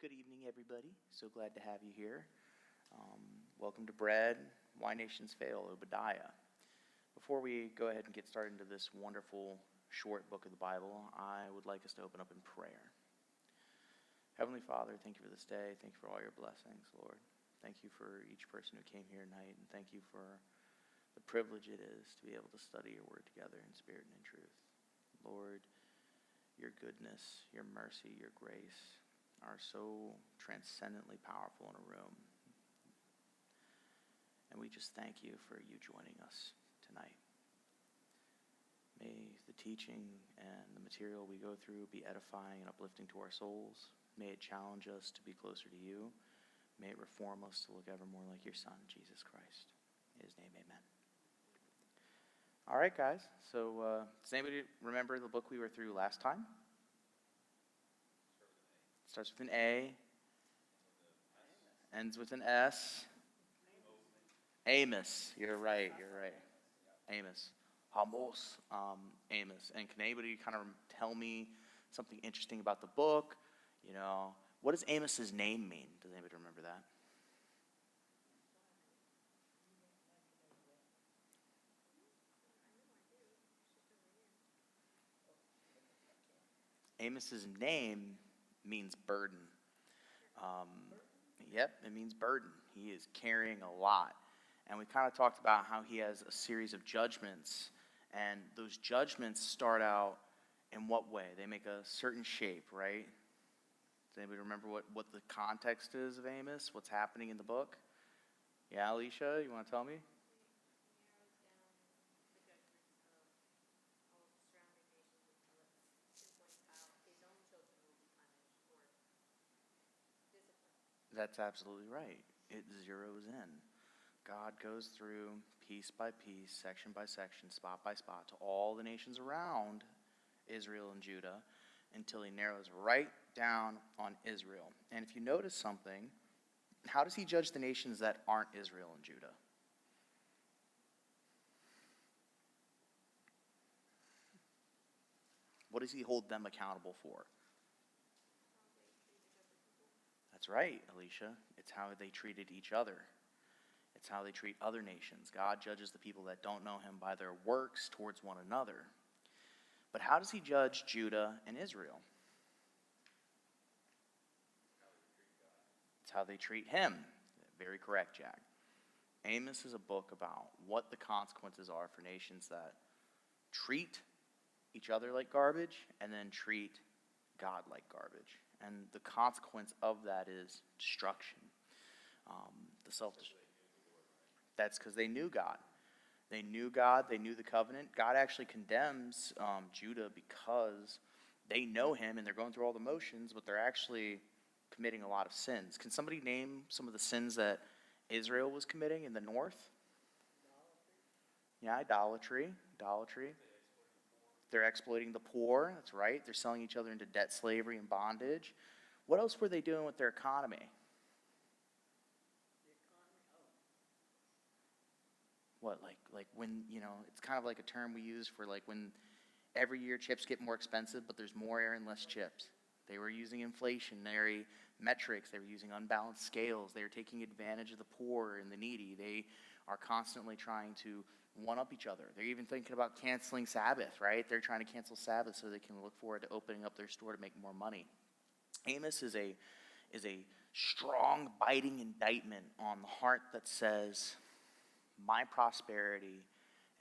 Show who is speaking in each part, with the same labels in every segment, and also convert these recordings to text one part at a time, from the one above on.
Speaker 1: Good evening, everybody. So glad to have you here. Welcome to Bread, Why Nations Fail, Obadiah. Before we go ahead and get started into this wonderful short book of the Bible, I would like us to open up in prayer. Heavenly Father, thank you for this day. Thank you for all your blessings, Lord. Thank you for each person who came here tonight, and thank you for the privilege it is to be able to study your word together in spirit and in truth. Lord, your goodness, your mercy, your grace are so transcendently powerful in a room. And we just thank you for you joining us tonight. May the teaching and the material we go through be edifying and uplifting to our souls. May it challenge us to be closer to you. May it reform us to look ever more like your Son, Jesus Christ. In his name, amen. All right, guys. So does anybody remember the book we were through last time? Starts with an A, ends with an S. Amos. You're right. Amos. Amos. Amos. And can anybody kind of tell me something interesting about the book? You know, what does Amos's name mean? Does anybody remember that? Amos's name means burden. Yep, it means burden. He is carrying a lot. And we kind of talked about how he has a series of judgments. And those judgments start out in what way? They make a certain shape, right? Does anybody remember what the context is of Amos? What's happening in the book? Yeah, Alicia, you want to tell me? That's absolutely right. It zeroes in. God goes through piece by piece, section by section, spot by spot to all the nations around Israel and Judah until he narrows right down on Israel. And if you notice something, how does he judge the nations that aren't Israel and Judah? What does he hold them accountable for? That's right, Alicia. It's how they treated each other. It's how they treat other nations. God judges the people that don't know him by their works towards one another. But how does he judge Judah and Israel? It's how they treat him. Very correct, Jack. Amos is a book about what the consequences are for nations that treat each other like garbage and then treat God like garbage. And the consequence of that is destruction. That's because they knew God. They knew God. They knew the covenant. God actually condemns Judah because they know him and they're going through all the motions, but they're actually committing a lot of sins. Can somebody name some of the sins that Israel was committing in the north? Yeah, idolatry. They're exploiting the poor. That's right. They're selling each other into debt, slavery, and bondage. What else were they doing with their economy? What, like when, it's kind of like a term we use for like when every year chips get more expensive, but there's more air and less chips. They were using inflationary metrics. They were using unbalanced scales. They were taking advantage of the poor and the needy. They are constantly trying to one-up each other. They're even thinking about canceling Sabbath, right? They're trying to cancel Sabbath so they can look forward to opening up their store to make more money. Amos is a strong, biting indictment on the heart that says, my prosperity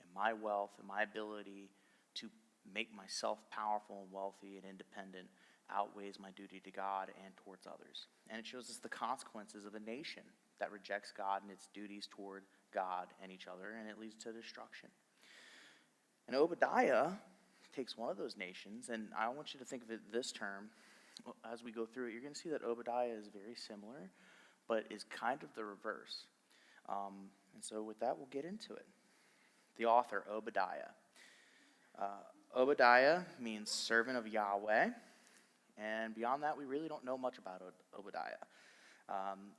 Speaker 1: and my wealth and my ability to make myself powerful and wealthy and independent outweighs my duty to God and towards others. And it shows us the consequences of a nation that rejects God and its duties toward God and each other, and it leads to destruction. And Obadiah takes one of those nations, and I want you to think of it this term. As we go through it, you're going to see that Obadiah is very similar, but is kind of the reverse. And so with that, we'll get into it. The author, Obadiah. Obadiah means servant of Yahweh. And beyond that, we really don't know much about Obadiah.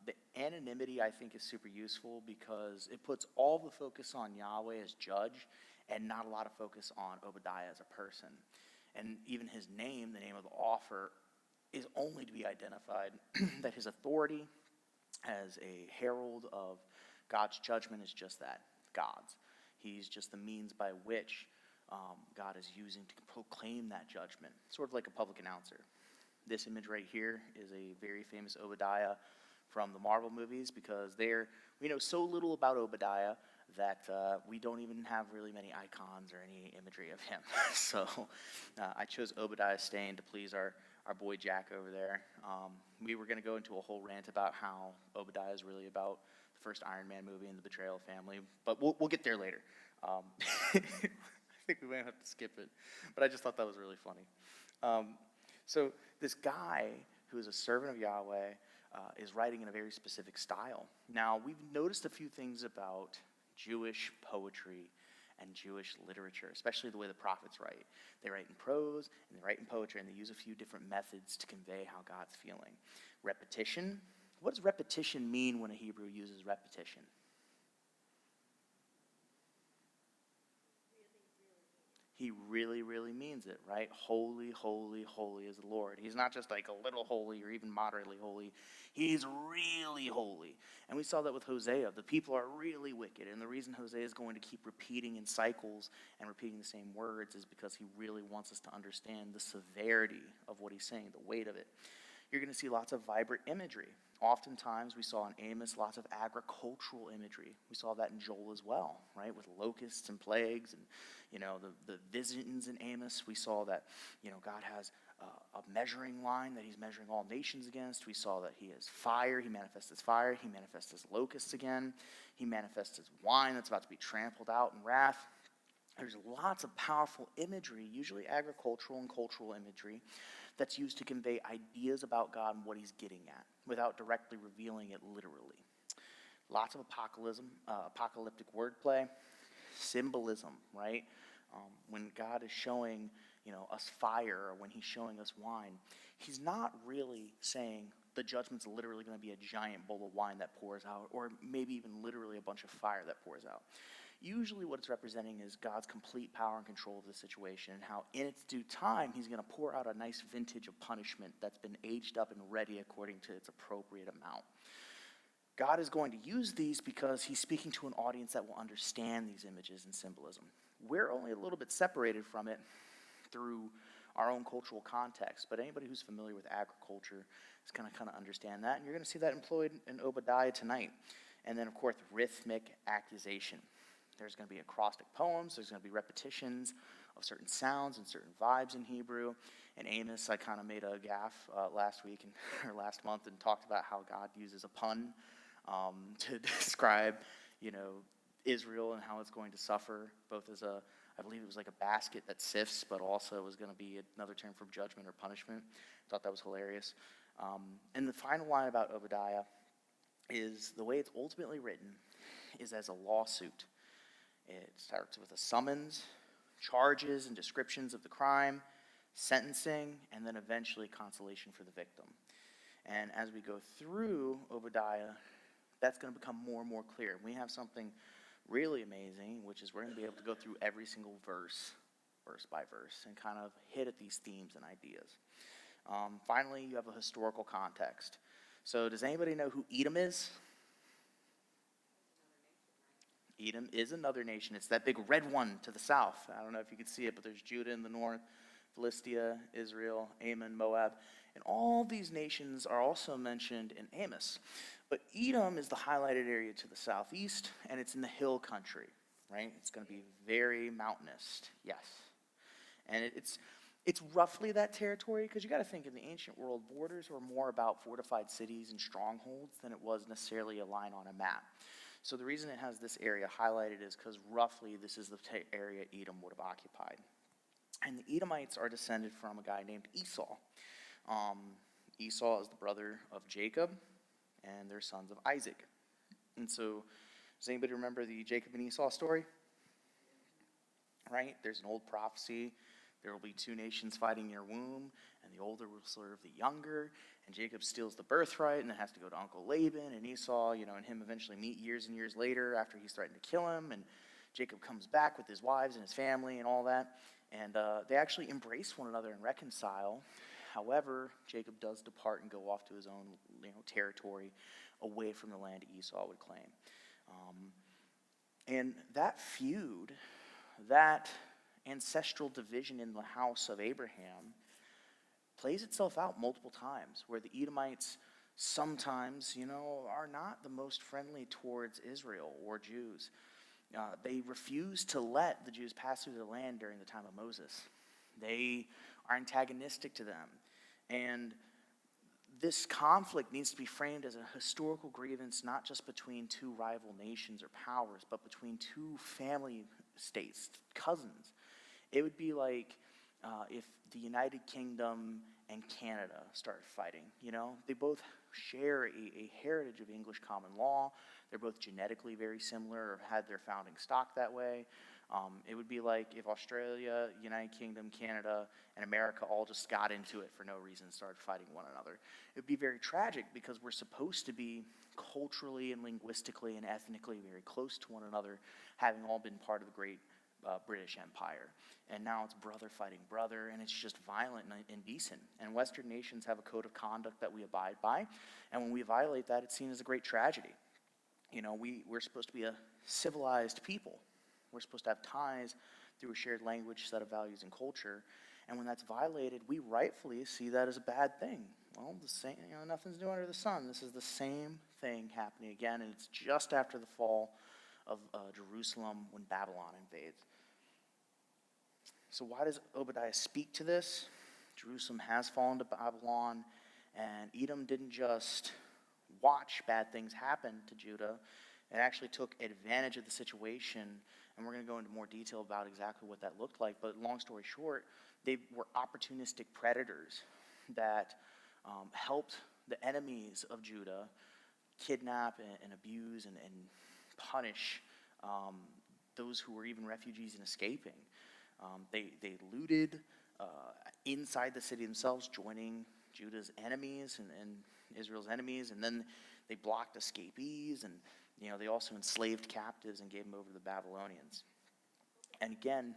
Speaker 1: The anonymity, I think, is super useful because it puts all the focus on Yahweh as judge and not a lot of focus on Obadiah as a person. And even his name, the name of the author, is only to be identified that his authority as a herald of God's judgment is just that, God's. He's just the means by which God is using to proclaim that judgment, sort of like a public announcer. This image right here is a very famous Obadiah from the Marvel movies, because we know so little about Obadiah that we don't even have really many icons or any imagery of him. So I chose Obadiah Stane to please our boy Jack over there. We were going to go into a whole rant about how Obadiah is really about the first Iron Man movie and the betrayal of family, but we'll get there later. I think we might have to skip it, but I just thought that was really funny. So this guy who is a servant of Yahweh is writing in a very specific style. Now, we've noticed a few things about Jewish poetry and Jewish literature, especially the way the prophets write. They write in prose, and they write in poetry, and they use a few different methods to convey how God's feeling. Repetition. What does repetition mean when a Hebrew uses repetition? He really, really means it, right? Holy, holy, holy is the Lord. He's not just like a little holy or even moderately holy. He's really holy. And we saw that with Hosea. The people are really wicked. And the reason Hosea is going to keep repeating in cycles and repeating the same words is because he really wants us to understand the severity of what he's saying, the weight of it. You're going to see lots of vibrant imagery. Oftentimes, we saw in Amos lots of agricultural imagery. We saw that in Joel as well, right, with locusts and plagues and, the visions in Amos. We saw that, God has a measuring line that he's measuring all nations against. We saw that he has fire. He manifests as fire. He manifests as locusts again. He manifests as wine that's about to be trampled out in wrath. There's lots of powerful imagery, usually agricultural and cultural imagery, that's used to convey ideas about God and what he's getting at, without directly revealing it literally. Lots of apocalyptic wordplay, symbolism, right? When God is showing, us fire, or when he's showing us wine, he's not really saying the judgment's literally going to be a giant bowl of wine that pours out, or maybe even literally a bunch of fire that pours out. Usually what it's representing is God's complete power and control of the situation, and how in its due time he's going to pour out a nice vintage of punishment that's been aged up and ready according to its appropriate amount. God is going to use these because he's speaking to an audience that will understand these images and symbolism. We're only a little bit separated from it through our own cultural context, but anybody who's familiar with agriculture is going to kind of understand that, and you're going to see that employed in Obadiah tonight. And then, of course, rhythmic accusation. There's going to be acrostic poems. There's going to be repetitions of certain sounds and certain vibes in Hebrew. In Amos, I kind of made a gaffe last month and talked about how God uses a pun to describe, Israel and how it's going to suffer, both as I believe it was like a basket that sifts, but also was going to be another term for judgment or punishment. I thought that was hilarious. And the final line about Obadiah is the way it's ultimately written is as a lawsuit. It starts with a summons, charges and descriptions of the crime, sentencing, and then eventually consolation for the victim. And as we go through Obadiah, that's going to become more and more clear. We have something really amazing, which is we're going to be able to go through every single verse by verse, and kind of hit at these themes and ideas. Finally, you have a historical context. So does anybody know who Edom is? Edom is another nation. It's that big red one to the south. I don't know if you can see it, but there's Judah in the north, Philistia, Israel, Ammon, Moab. And all these nations are also mentioned in Amos. But Edom is the highlighted area to the southeast, and it's in the hill country, right? It's going to be very mountainous, yes. And it's roughly that territory, because you got to think in the ancient world, borders were more about fortified cities and strongholds than it was necessarily a line on a map. So the reason it has this area highlighted is because roughly this is the area Edom would have occupied. And the Edomites are descended from a guy named Esau. Esau is the brother of Jacob, and they're sons of Isaac. And so, does anybody remember the Jacob and Esau story? Right? There's an old prophecy. There will be two nations fighting in your womb, and the older will serve the younger. And Jacob steals the birthright and then has to go to Uncle Laban. And Esau, and him eventually meet years and years later after he's threatened to kill him. And Jacob comes back with his wives and his family and all that. And they actually embrace one another and reconcile. However, Jacob does depart and go off to his own territory away from the land Esau would claim. And that feud, that ancestral division in the house of Abraham plays itself out multiple times, where the Edomites sometimes, are not the most friendly towards Israel or Jews. They refuse to let the Jews pass through their land during the time of Moses. They are antagonistic to them. And this conflict needs to be framed as a historical grievance, not just between two rival nations or powers, but between two family states, cousins. It would be like if the United Kingdom and Canada started fighting. They both share a heritage of English common law. They're both genetically very similar, or had their founding stock that way. It would be like if Australia, United Kingdom, Canada, and America all just got into it for no reason and started fighting one another. It would be very tragic, because we're supposed to be culturally and linguistically and ethnically very close to one another, having all been part of the great British Empire. And now it's brother fighting brother, and it's just violent and indecent. And Western nations have a code of conduct that we abide by, and when we violate that, it's seen as a great tragedy. We're supposed to be a civilized people. We're supposed to have ties through a shared language, set of values, and culture. And when that's violated, we rightfully see that as a bad thing. Well, the same, nothing's new under the sun. This is the same thing happening again, and it's just after the fall of Jerusalem when Babylon invades. So why does Obadiah speak to this? Jerusalem has fallen to Babylon, and Edom didn't just watch bad things happen to Judah. It actually took advantage of the situation, and we're going to go into more detail about exactly what that looked like. But long story short, they were opportunistic predators that helped the enemies of Judah kidnap and abuse and punish those who were even refugees and escaping. They looted inside the city themselves, joining Judah's enemies and Israel's enemies, and then they blocked escapees, and they also enslaved captives and gave them over to the Babylonians. And again,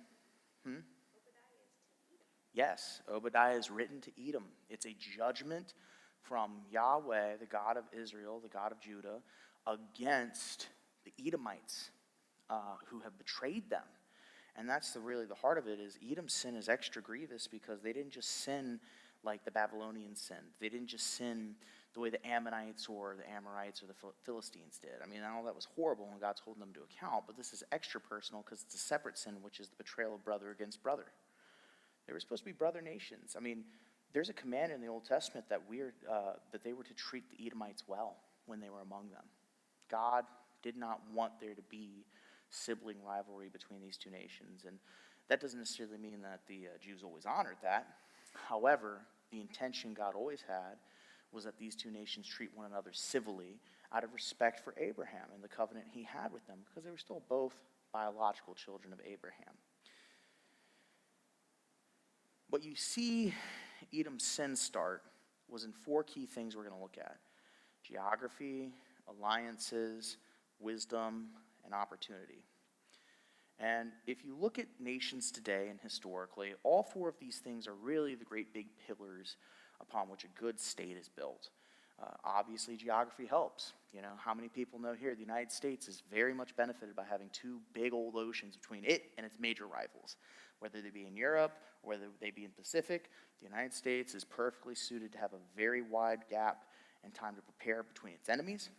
Speaker 1: yes, Obadiah is written to Edom. It's a judgment from Yahweh, the God of Israel, the God of Judah, against the Edomites who have betrayed them. And that's really the heart of it, is Edom's sin is extra grievous because they didn't just sin like the Babylonians sinned. They didn't just sin the way the Ammonites or the Amorites or the Philistines did. I mean, all that was horrible, and God's holding them to account, but this is extra personal because it's a separate sin, which is the betrayal of brother against brother. They were supposed to be brother nations. I mean, there's a command in the Old Testament that that they were to treat the Edomites well when they were among them. God did not want there to be sibling rivalry between these two nations, and that doesn't necessarily mean that the Jews always honored that. However, the intention God always had was that these two nations treat one another civilly out of respect for Abraham and the covenant he had with them, because they were still both biological children of Abraham. What you see Edom's sin start was in four key things we're going to look at: geography, alliances, wisdom, and opportunity. And if you look at nations today and historically, all four of these things are really the great big pillars upon which a good state is built. Obviously, geography helps. How many people know here the United States is very much benefited by having two big old oceans between it and its major rivals. Whether they be in Europe or whether they be in Pacific, the United States is perfectly suited to have a very wide gap and time to prepare between its enemies.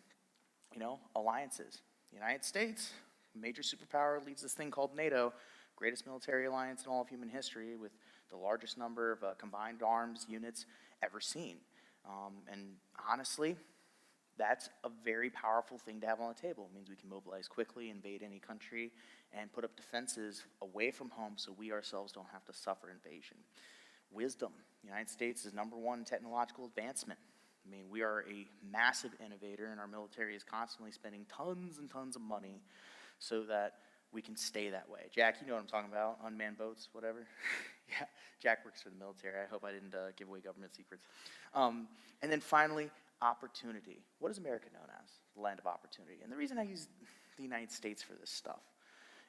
Speaker 1: Alliances. The United States, major superpower, leads this thing called NATO, greatest military alliance in all of human history, with the largest number of combined arms units ever seen. And honestly, that's a very powerful thing to have on the table. It means we can mobilize quickly, invade any country, and put up defenses away from home so we ourselves don't have to suffer invasion. Wisdom. The United States is number one in technological advancement. I mean, we are a massive innovator, and our military is constantly spending tons and tons of money so that we can stay that way. Jack, you know what I'm talking about, unmanned boats, whatever. Yeah, Jack works for the military. I hope I didn't give away government secrets. And then finally, opportunity. What is America known as? The land of opportunity. And the reason I use the United States for this stuff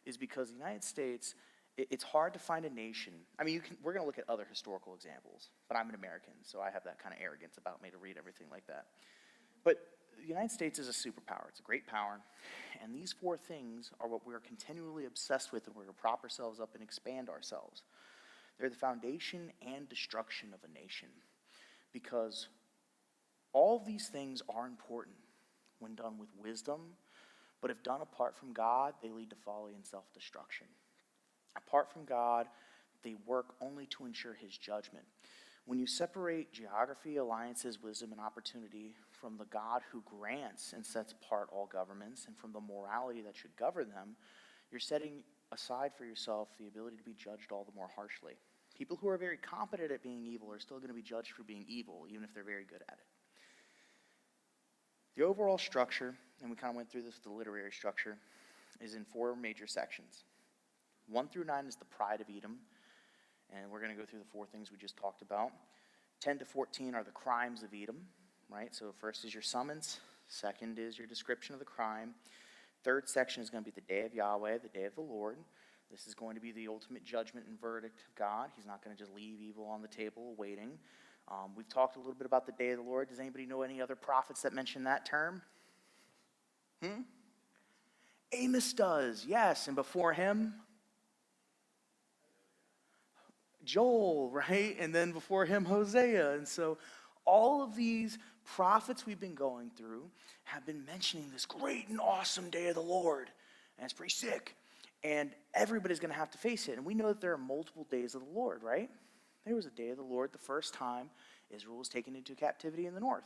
Speaker 1: is because the United States It's hard to find a nation. I mean, we're going to look at other historical examples, but I'm an American, so I have that kind of arrogance about me to read everything like that. But the United States is a superpower. It's a great power. And these four things are what we're continually obsessed with, and we're going to prop ourselves up and expand ourselves. They're the foundation and destruction of a nation. Because all of these things are important when done with wisdom, but if done apart from God, they lead to folly and self-destruction. Apart from God, they work only to ensure his judgment. When you separate geography, alliances, wisdom, and opportunity from the God who grants and sets apart all governments and from the morality that should govern them, you're setting aside for yourself the ability to be judged all the more harshly. People who are very competent at being evil are still going to be judged for being evil, even if they're very good at it. The overall structure, and we kind of went through this with the literary structure, is in four major sections. 1 through 9 is the pride of Edom, and we're going to go through the four things we just talked about. 10 to 14 are the crimes of Edom, right? So first is your summons. Second is your description of the crime. Third section is going to be the day of Yahweh, the day of the Lord. This is going to be the ultimate judgment and verdict of God. He's not going to just leave evil on the table waiting. We've talked a little bit about the day of the Lord. Does anybody know any other prophets that mention that term? Amos does, yes. And before him, Joel, right? And then before him, Hosea. And so all of these prophets we've been going through have been mentioning this great and awesome day of the Lord. And it's pretty sick. And everybody's going to have to face it. And we know that there are multiple days of the Lord, right? There was a day of the Lord the first time Israel was taken into captivity in the north.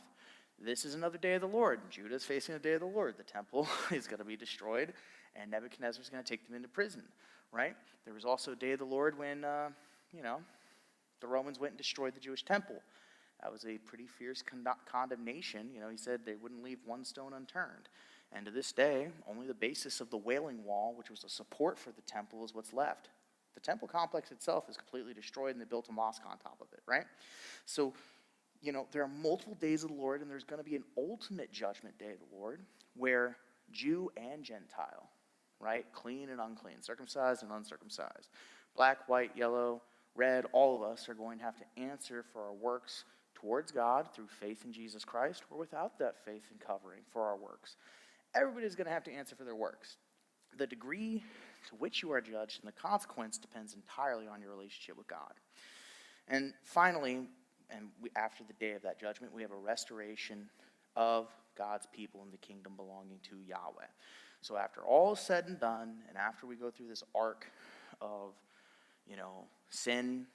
Speaker 1: This is another day of the Lord. Judah is facing a day of the Lord. The temple is going to be destroyed, and Nebuchadnezzar is going to take them into prison, right? There was also a day of the Lord when, the Romans went and destroyed the Jewish temple. That was a pretty fierce condemnation. He said they wouldn't leave one stone unturned. And to this day, only the basis of the Wailing Wall, which was a support for the temple, is what's left. The temple complex itself is completely destroyed, and they built a mosque on top of it, right? So, there are multiple days of the Lord, and there's going to be an ultimate judgment day of the Lord where Jew and Gentile, right, clean and unclean, circumcised and uncircumcised, black, white, yellow, red, all of us are going to have to answer for our works towards God through faith in Jesus Christ, or without that faith and covering for our works. Everybody's going to have to answer for their works. The degree to which you are judged and the consequence depends entirely on your relationship with God. And finally, after the day of that judgment, we have a restoration of God's people in the kingdom belonging to Yahweh. So after all is said and done, and after we go through this arc of, sin,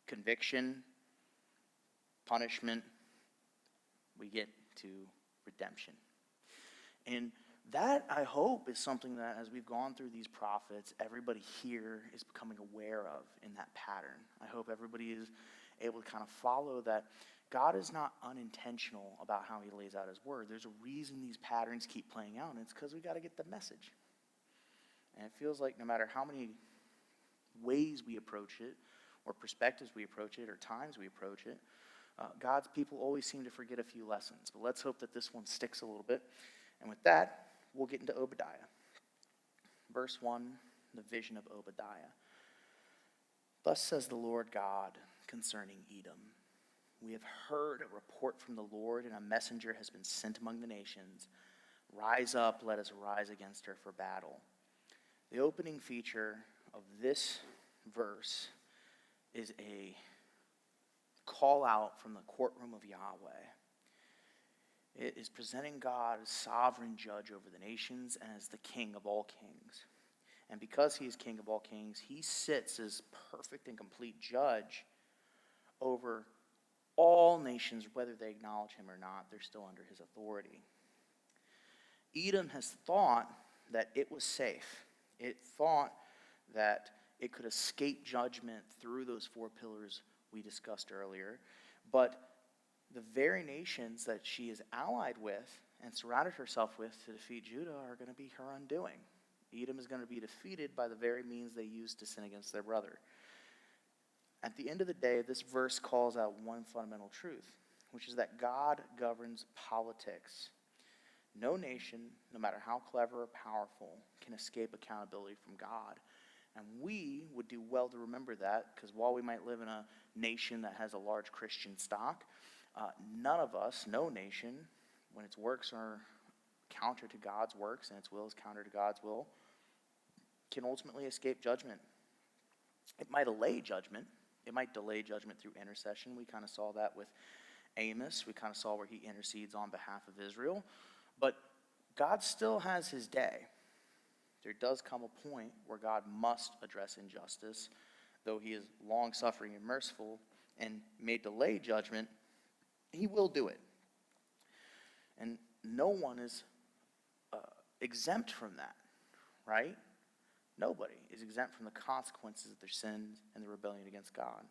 Speaker 1: conviction, punishment, we get to redemption. And that, I hope, is something that as we've gone through these prophets, everybody here is becoming aware of in that pattern. I hope everybody is able to kind of follow that God is not unintentional about how he lays out his word. There's a reason these patterns keep playing out, and it's because we got to get the message. And it feels like no matter how many ways we approach it, or perspectives we approach it, or times we approach it, God's people always seem to forget a few lessons. But let's hope that this one sticks a little bit. And with that, we'll get into Obadiah. Verse 1, the vision of Obadiah. Thus says the Lord God concerning Edom. We have heard a report from the Lord, and a messenger has been sent among the nations. Rise up, let us rise against her for battle. The opening feature of this verse is a call out from the courtroom of Yahweh. It is presenting God as sovereign judge over the nations and as the king of all kings. And because he is king of all kings, he sits as perfect and complete judge over all nations, whether they acknowledge him or not. They're still under his authority. Edom has thought that it was safe. It thought that it could escape judgment through those four pillars we discussed earlier. But the very nations that she is allied with and surrounded herself with to defeat Judah are going to be her undoing. Edom is going to be defeated by the very means they used to sin against their brother. At the end of the day, this verse calls out one fundamental truth, which is that God governs politics. No nation, no matter how clever or powerful, can escape accountability from God. And we would do well to remember that, because while we might live in a nation that has a large Christian stock, none of us, no nation, when its works are counter to God's works and its will is counter to God's will, can ultimately escape judgment. It might delay judgment. It might delay judgment through intercession. We kind of saw that with Amos. We kind of saw where he intercedes on behalf of Israel. But God still has his day. There does come a point where God must address injustice, though he is long-suffering and merciful and may delay judgment, he will do it. And no one is exempt from that, right? Nobody is exempt from the consequences of their sins and the rebellion against God.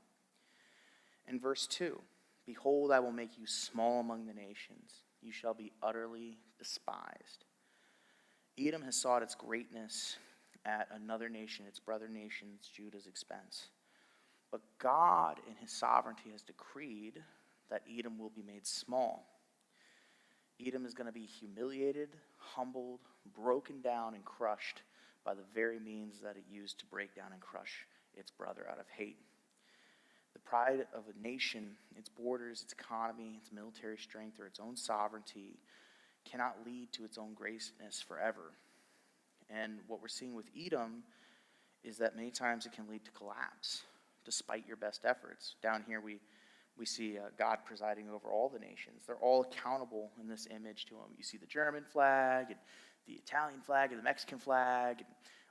Speaker 1: In verse 2, behold, I will make you small among the nations. You shall be utterly despised. Edom has sought its greatness at another nation, its brother nations, Judah's expense. But God, in his sovereignty, has decreed that Edom will be made small. Edom is going to be humiliated, humbled, broken down, and crushed by the very means that it used to break down and crush its brother out of hate. The pride of a nation, its borders, its economy, its military strength, or its own sovereignty cannot lead to its own greatness forever. And what we're seeing with Edom is that many times it can lead to collapse, despite your best efforts. Down here we see God presiding over all the nations. They're all accountable in this image to him. You see the German flag, and the Italian flag, and the Mexican flag, and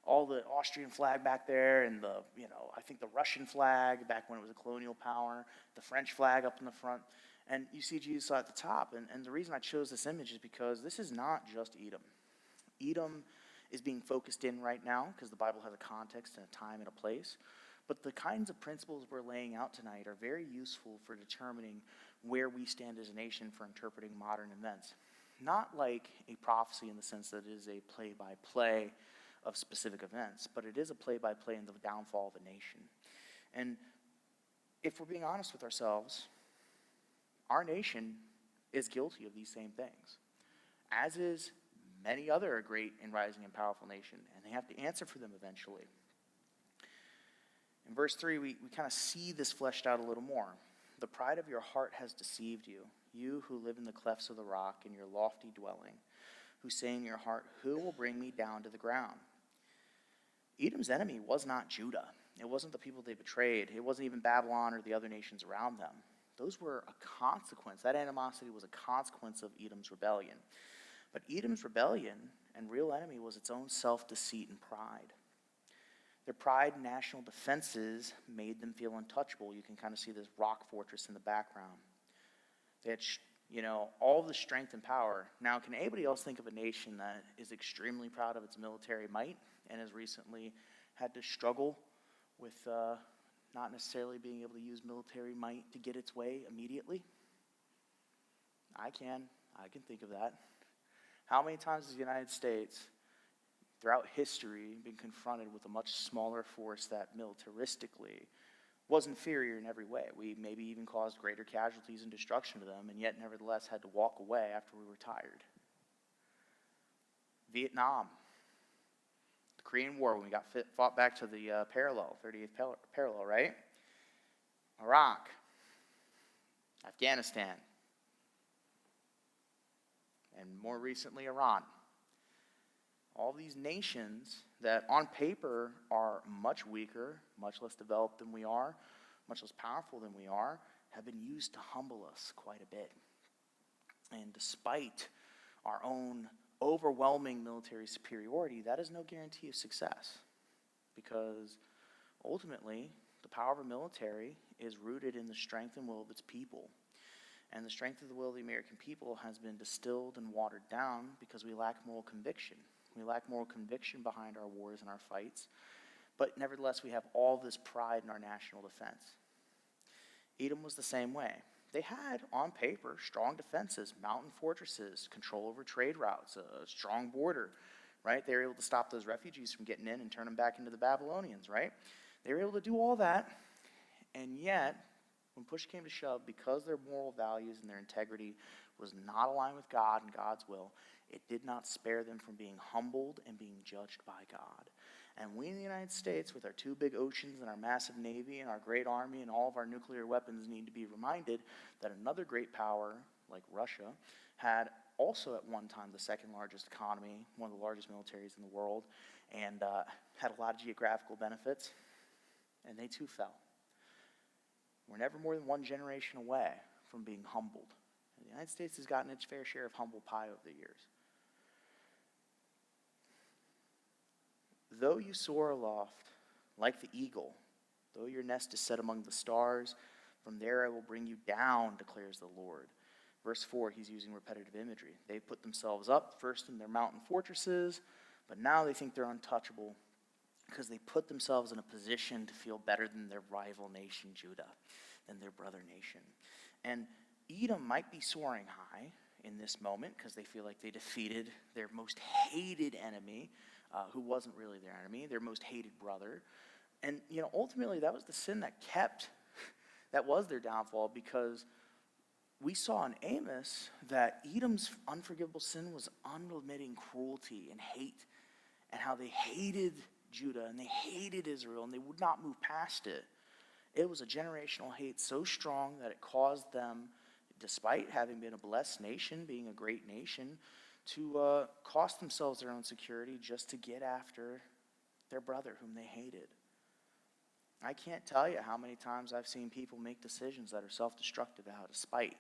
Speaker 1: all the Austrian flag back there, and I think the Russian flag back when it was a colonial power, the French flag up in the front. And you see Jesus at the top. And the reason I chose this image is because this is not just Edom. Edom is being focused in right now because the Bible has a context and a time and a place. But the kinds of principles we're laying out tonight are very useful for determining where we stand as a nation for interpreting modern events. Not like a prophecy in the sense that it is a play-by-play of specific events, but it is a play-by-play in the downfall of a nation. And if we're being honest with ourselves, our nation is guilty of these same things, as is many other great and rising and powerful nation, and they have to answer for them eventually. In verse 3, we kind of see this fleshed out a little more. The pride of your heart has deceived you, you who live in the clefts of the rock in your lofty dwelling, who say in your heart, who will bring me down to the ground? Edom's enemy was not Judah. It wasn't the people they betrayed. It wasn't even Babylon or the other nations around them. Those were a consequence. That animosity was a consequence of Edom's rebellion. But Edom's rebellion and real enemy was its own self-deceit and pride. Their pride and national defenses made them feel untouchable. You can kind of see this rock fortress in the background. They had, all the strength and power. Now, can anybody else think of a nation that is extremely proud of its military might and has recently had to struggle with not necessarily being able to use military might to get its way immediately? I can think of that. How many times has the United States, throughout history, been confronted with a much smaller force that militaristically was inferior in every way? We maybe even caused greater casualties and destruction to them, and yet nevertheless had to walk away after we were tired. Vietnam, the Korean War, when we got fought back to the 38th parallel, right? Iraq, Afghanistan, and more recently Iran. All these nations that on paper are much weaker, much less developed than we are, much less powerful than we are, have been used to humble us quite a bit. And despite our own overwhelming military superiority, that is no guarantee of success. Because ultimately, the power of a military is rooted in the strength and will of its people. And the strength of the will of the American people has been distilled and watered down because we lack moral conviction. We lack moral conviction behind our wars and our fights. But nevertheless, we have all this pride in our national defense. Edom was the same way. They had, on paper, strong defenses, mountain fortresses, control over trade routes, a strong border, right? They were able to stop those refugees from getting in and turn them back into the Babylonians, right? They were able to do all that, and yet, when push came to shove, because their moral values and their integrity was not aligned with God and God's will, it did not spare them from being humbled and being judged by God. And we in the United States, with our two big oceans and our massive navy and our great army and all of our nuclear weapons, need to be reminded that another great power, like Russia, had also at one time the second largest economy, one of the largest militaries in the world, and had a lot of geographical benefits, and they too fell. We're never more than one generation away from being humbled. And the United States has gotten its fair share of humble pie over the years. Though you soar aloft like the eagle, though your nest is set among the stars, from there I will bring you down, declares the Lord. Verse 4, he's using repetitive imagery. They put themselves up first in their mountain fortresses, but now they think they're untouchable because they put themselves in a position to feel better than their rival nation, Judah, than their brother nation. And Edom might be soaring high in this moment because they feel like they defeated their most hated enemy, who wasn't really their enemy, their most hated brother. And, ultimately that was the sin that was their downfall, because we saw in Amos that Edom's unforgivable sin was unremitting cruelty and hate, and how they hated Judah and they hated Israel and they would not move past it. It was a generational hate so strong that it caused them, despite having been a blessed nation, being a great nation, to cost themselves their own security just to get after their brother whom they hated. I can't tell you how many times I've seen people make decisions that are self-destructive out of spite.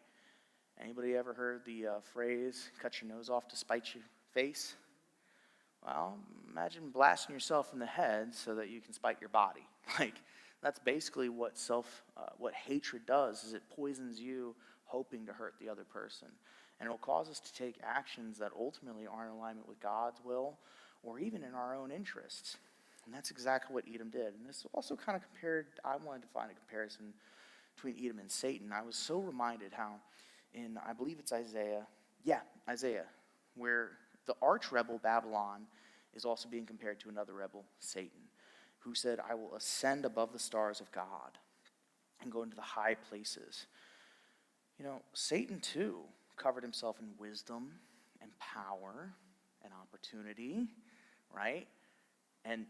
Speaker 1: Anybody ever heard the phrase, cut your nose off to spite your face? Well, imagine blasting yourself in the head so that you can spite your body. That's basically what hatred does, is it poisons you hoping to hurt the other person. And it will cause us to take actions that ultimately aren't in alignment with God's will or even in our own interests. And that's exactly what Edom did. And this also kind of compared, I wanted to find a comparison between Edom and Satan. I was so reminded how in, I believe it's Isaiah, where the arch rebel Babylon is also being compared to another rebel, Satan, who said, I will ascend above the stars of God and go into the high places. Satan too covered himself in wisdom and power and opportunity, right? And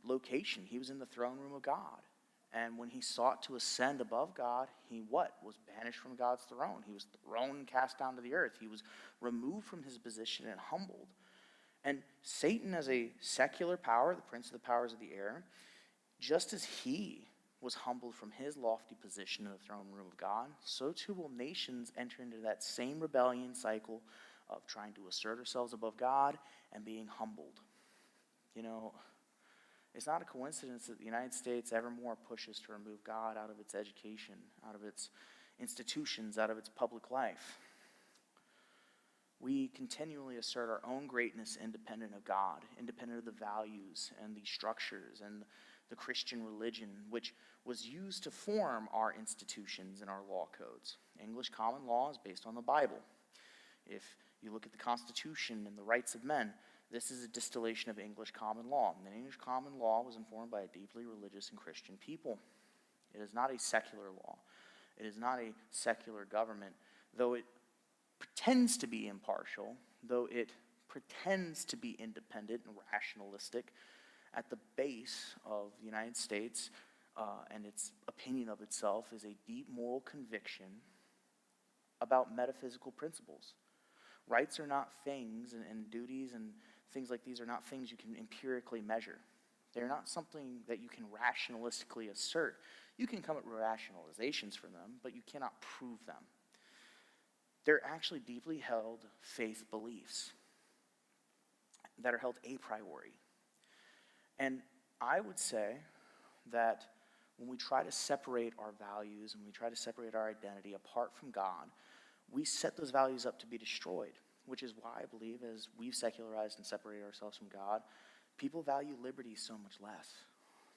Speaker 1: location. He was in the throne room of God. And when he sought to ascend above God, he was banished from God's throne. He was thrown and cast down to the earth. He was removed from his position and humbled. And Satan, as a secular power, the prince of the powers of the air, just as he was humbled from his lofty position in the throne room of God, so too will nations enter into that same rebellion cycle of trying to assert ourselves above God and being humbled. It's not a coincidence that the United States ever more pushes to remove God out of its education, out of its institutions, out of its public life. We continually assert our own greatness independent of God, independent of the values and the structures and the Christian religion, which was used to form our institutions and our law codes. English common law is based on the Bible. If you look at the Constitution and the rights of men, this is a distillation of English common law. And the English common law was informed by a deeply religious and Christian people. It is not a secular law. It is not a secular government, though it pretends to be impartial, though it pretends to be independent and rationalistic. At the base of the United States and its opinion of itself is a deep moral conviction about metaphysical principles. Rights are not things, and duties and things like these are not things you can empirically measure. They're not something that you can rationalistically assert. You can come up with rationalizations for them, but you cannot prove them. They're actually deeply held faith beliefs that are held a priori. And I would say that when we try to separate our values and we try to separate our identity apart from God, we set those values up to be destroyed, which is why I believe as we've secularized and separated ourselves from God, people value liberty so much less.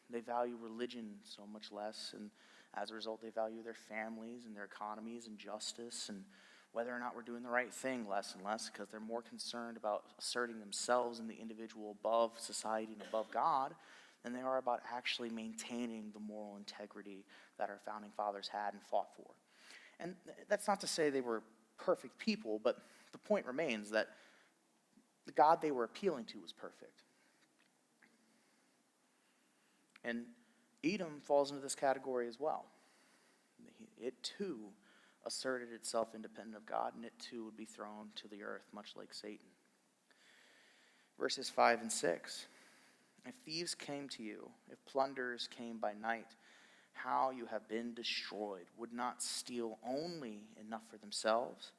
Speaker 1: They value religion so much less, and as a result, they value their families and their economies and justice and whether or not we're doing the right thing less and less, because they're more concerned about asserting themselves and the individual above society and above God than they are about actually maintaining the moral integrity that our founding fathers had and fought for. And that's not to say they were perfect people, but the point remains that the God they were appealing to was perfect. And Edom falls into this category as well. It too asserted itself independent of God, and it too would be thrown to the earth, much like Satan. Verses 5 and 6. If thieves came to you, if plunderers came by night, how you have been destroyed, would not steal only enough for themselves?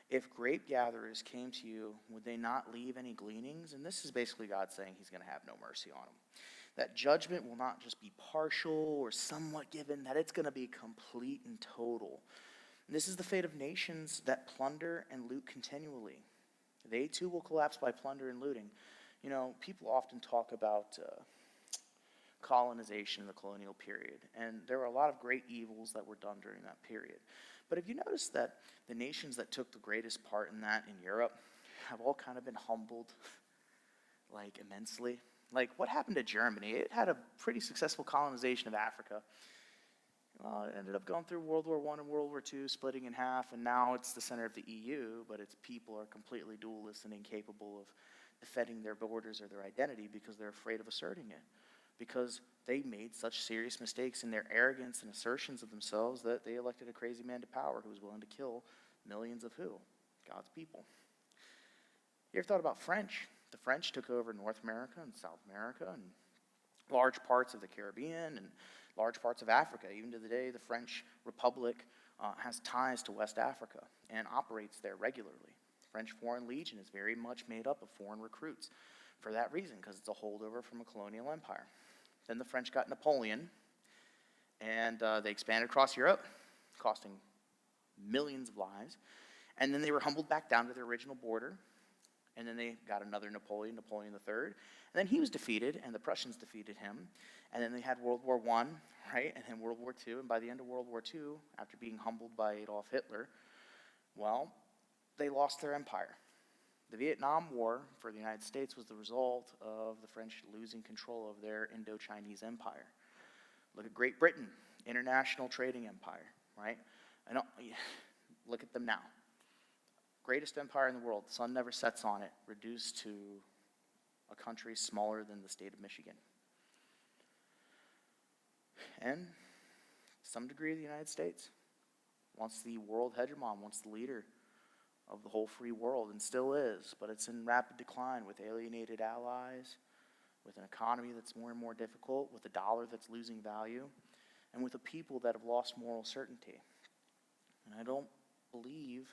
Speaker 1: If grape gatherers came to you, would they not leave any gleanings? And this is basically God saying he's going to have no mercy on them. That judgment will not just be partial or somewhat given, that it's going to be complete and total. And this is the fate of nations that plunder and loot continually. They too will collapse by plunder and looting. You know, people often talk about colonization in the colonial period, and there were a lot of great evils that were done during that period. But have you noticed that the nations that took the greatest part in that in Europe have all kind of been humbled, like immensely? Like, what happened to Germany? It had a pretty successful colonization of Africa. Well, it ended up going through World War I and World War II, splitting in half, and now it's the center of the EU, but its people are completely dualist and incapable of defending their borders or their identity because they're afraid of asserting it. Because they made such serious mistakes in their arrogance and assertions of themselves that they elected a crazy man to power who was willing to kill millions of who? God's people. You ever thought about French? The French took over North America and South America and large parts of the Caribbean and large parts of Africa. Even to the day, the French Republic has ties to West Africa and operates there regularly. The French Foreign Legion is very much made up of foreign recruits for that reason, because it's a holdover from a colonial empire. Then the French got Napoleon, and they expanded across Europe, costing millions of lives. And then they were humbled back down to their original border. And then they got another Napoleon, Napoleon III. And then he was defeated, and the Prussians defeated him. And then they had World War I, right? And then World War II. And by the end of World War II, after being humbled by Adolf Hitler, well, they lost their empire. The Vietnam War for the United States was the result of the French losing control of their Indo-Chinese empire. Look at Great Britain, international trading empire, right? Look at them now. Greatest empire in the world, the sun never sets on it, reduced to a country smaller than the state of Michigan. And to some degree, the United States wants the world hegemon, wants the leader of the whole free world, and still is, but it's in rapid decline with alienated allies, with an economy that's more and more difficult, with a dollar that's losing value, and with a people that have lost moral certainty. And I don't believe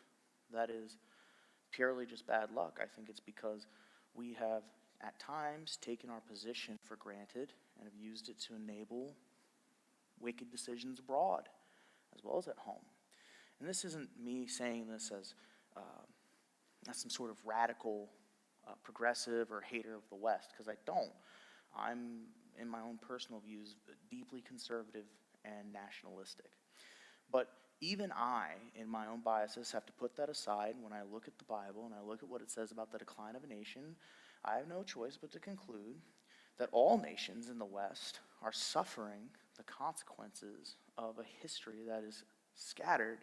Speaker 1: that is purely just bad luck. I think it's because we have, at times, taken our position for granted and have used it to enable wicked decisions abroad, as well as at home. And this isn't me saying this as some sort of radical progressive or hater of the West, because I don't. I'm, in my own personal views, deeply conservative and nationalistic. But even I, in my own biases, have to put that aside when I look at the Bible and I look at what it says about the decline of a nation. I have no choice but to conclude that all nations in the West are suffering the consequences of a history that is scattered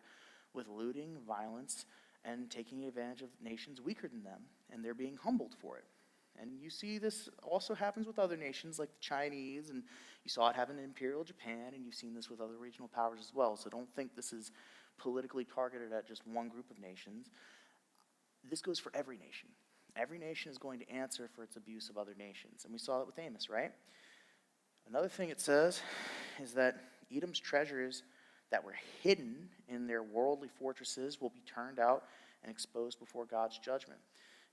Speaker 1: with looting, violence, and taking advantage of nations weaker than them, and they're being humbled for it. And you see this also happens with other nations like the Chinese, and you saw it happen in Imperial Japan, and you've seen this with other regional powers as well. So don't think this is politically targeted at just one group of nations. This goes for every nation. Every nation is going to answer for its abuse of other nations. And we saw it with Amos, right? Another thing it says is that Edom's treasures that were hidden in their worldly fortresses will be turned out and exposed before God's judgment.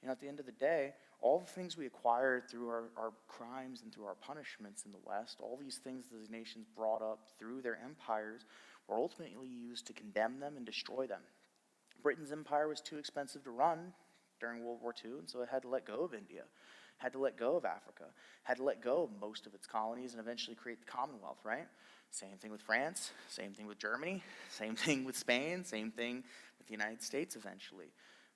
Speaker 1: You know, at the end of the day, all the things we acquired through our crimes and through our punishments in the West, all these things that the nations brought up through their empires, were ultimately used to condemn them and destroy them. Britain's empire was too expensive to run during World War II, and so it had to let go of India, had to let go of Africa, had to let go of most of its colonies and eventually create the Commonwealth, right? Same thing with France, same thing with Germany, same thing with Spain, same thing with the United States eventually.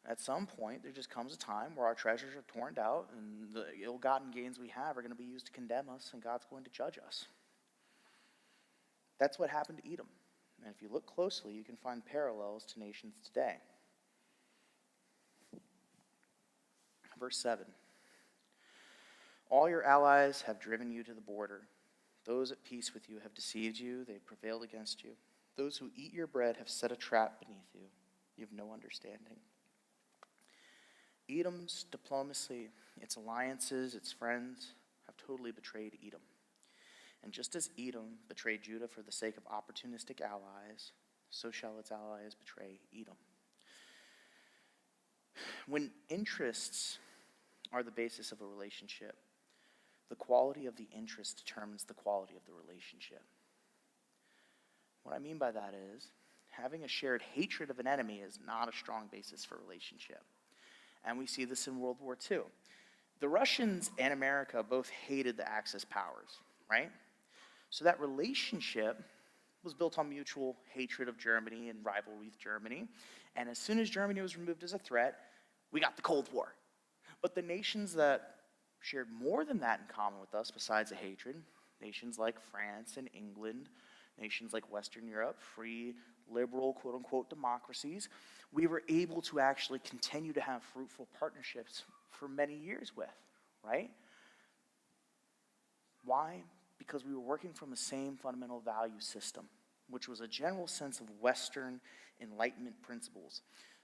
Speaker 1: At some point, there just comes a time where our treasures are torn out and the ill-gotten gains we have are going to be used to condemn us, and God's going to judge us. That's what happened to Edom. And if you look closely, you can find parallels to nations today. Verse 7. All your allies have driven you to the border. Those at peace with you have deceived you, they have prevailed against you. Those who eat your bread have set a trap beneath you. You have no understanding. Edom's diplomacy, its alliances, its friends, have totally betrayed Edom. And just as Edom betrayed Judah for the sake of opportunistic allies, so shall its allies betray Edom. When interests are the basis of a relationship, the quality of the interest determines the quality of the relationship. What I mean by that is, having a shared hatred of an enemy is not a strong basis for a relationship. And we see this in World War II. The Russians and America both hated the Axis powers, right? So that relationship was built on mutual hatred of Germany and rivalry with Germany. And as soon as Germany was removed as a threat, we got the Cold War. But the nations that shared more than that in common with us, besides a hatred, nations like France and England, nations like Western Europe, free, liberal, quote-unquote, democracies, we were able to actually continue to have fruitful partnerships for many years with, right? Why? Because we were working from the same fundamental value system, which was a general sense of Western Enlightenment principles.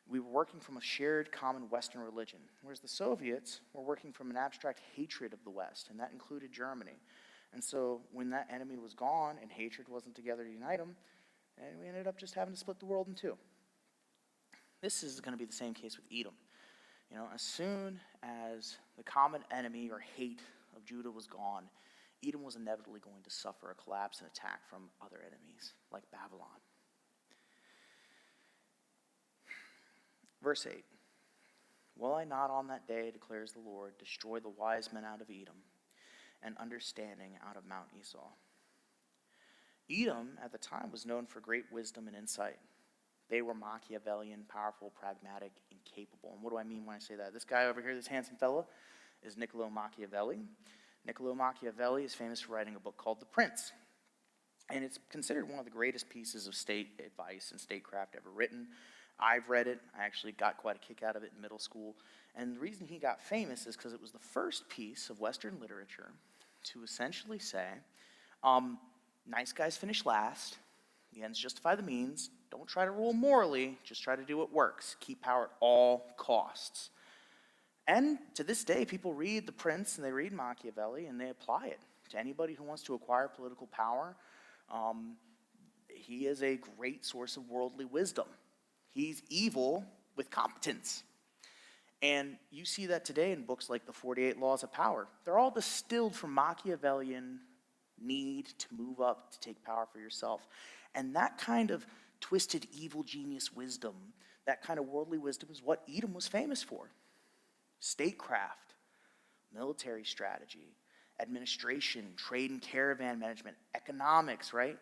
Speaker 1: We were working from a shared common Western religion, whereas the Soviets were working from an abstract hatred of the West, and that included Germany. And so when that enemy was gone and hatred wasn't together to unite them, and we ended up just having to split the world in two. This is going to be the same case with Edom. As soon as the common enemy or hate of Judah was gone, Edom was inevitably going to suffer a collapse and attack from other enemies, like Babylon. Verse 8, will I not on that day, declares the Lord, destroy the wise men out of Edom and understanding out of Mount Esau? Edom at the time was known for great wisdom and insight. They were Machiavellian, powerful, pragmatic, and capable. And what do I mean when I say that? This guy over here, this handsome fella, is Niccolo Machiavelli. Niccolo Machiavelli is famous for writing a book called The Prince. And it's considered one of the greatest pieces of state advice and statecraft ever written. I've read it. I actually got quite a kick out of it in middle school. And the reason he got famous is because it was the first piece of Western literature to essentially say, nice guys finish last, the ends justify the means, don't try to rule morally, just try to do what works, keep power at all costs. And to this day, people read The Prince and they read Machiavelli and they apply it to anybody who wants to acquire political power. He is a great source of worldly wisdom. He's evil with competence. And you see that today in books like The 48 Laws of Power. They're all distilled from Machiavellian need to move up, to take power for yourself. And that kind of twisted evil genius wisdom, that kind of worldly wisdom is what Edom was famous for. Statecraft, military strategy, administration, trade and caravan management, economics, right?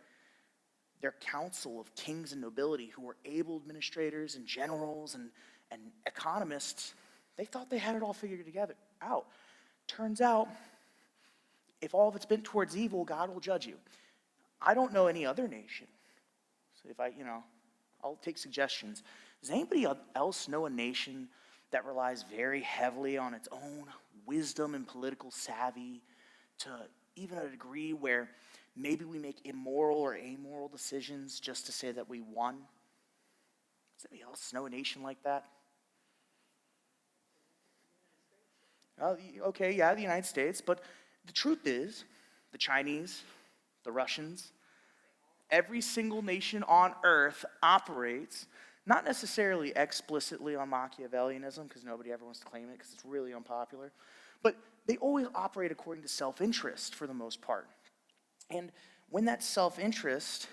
Speaker 1: Their council of kings and nobility who were able administrators and generals and economists, they thought they had it all figured out. Turns out, if all of it's bent towards evil, God will judge you. I don't know any other nation. So if I'll take suggestions. Does anybody else know a nation that relies very heavily on its own wisdom and political savvy to even a degree where maybe we make immoral or amoral decisions just to say that we won? Does anybody else know a nation like that? Okay, yeah, the United States, but the truth is, the Chinese, the Russians, every single nation on earth operates not necessarily explicitly on Machiavellianism, because nobody ever wants to claim it because it's really unpopular, but they always operate according to self-interest for the most part. And when that self-interest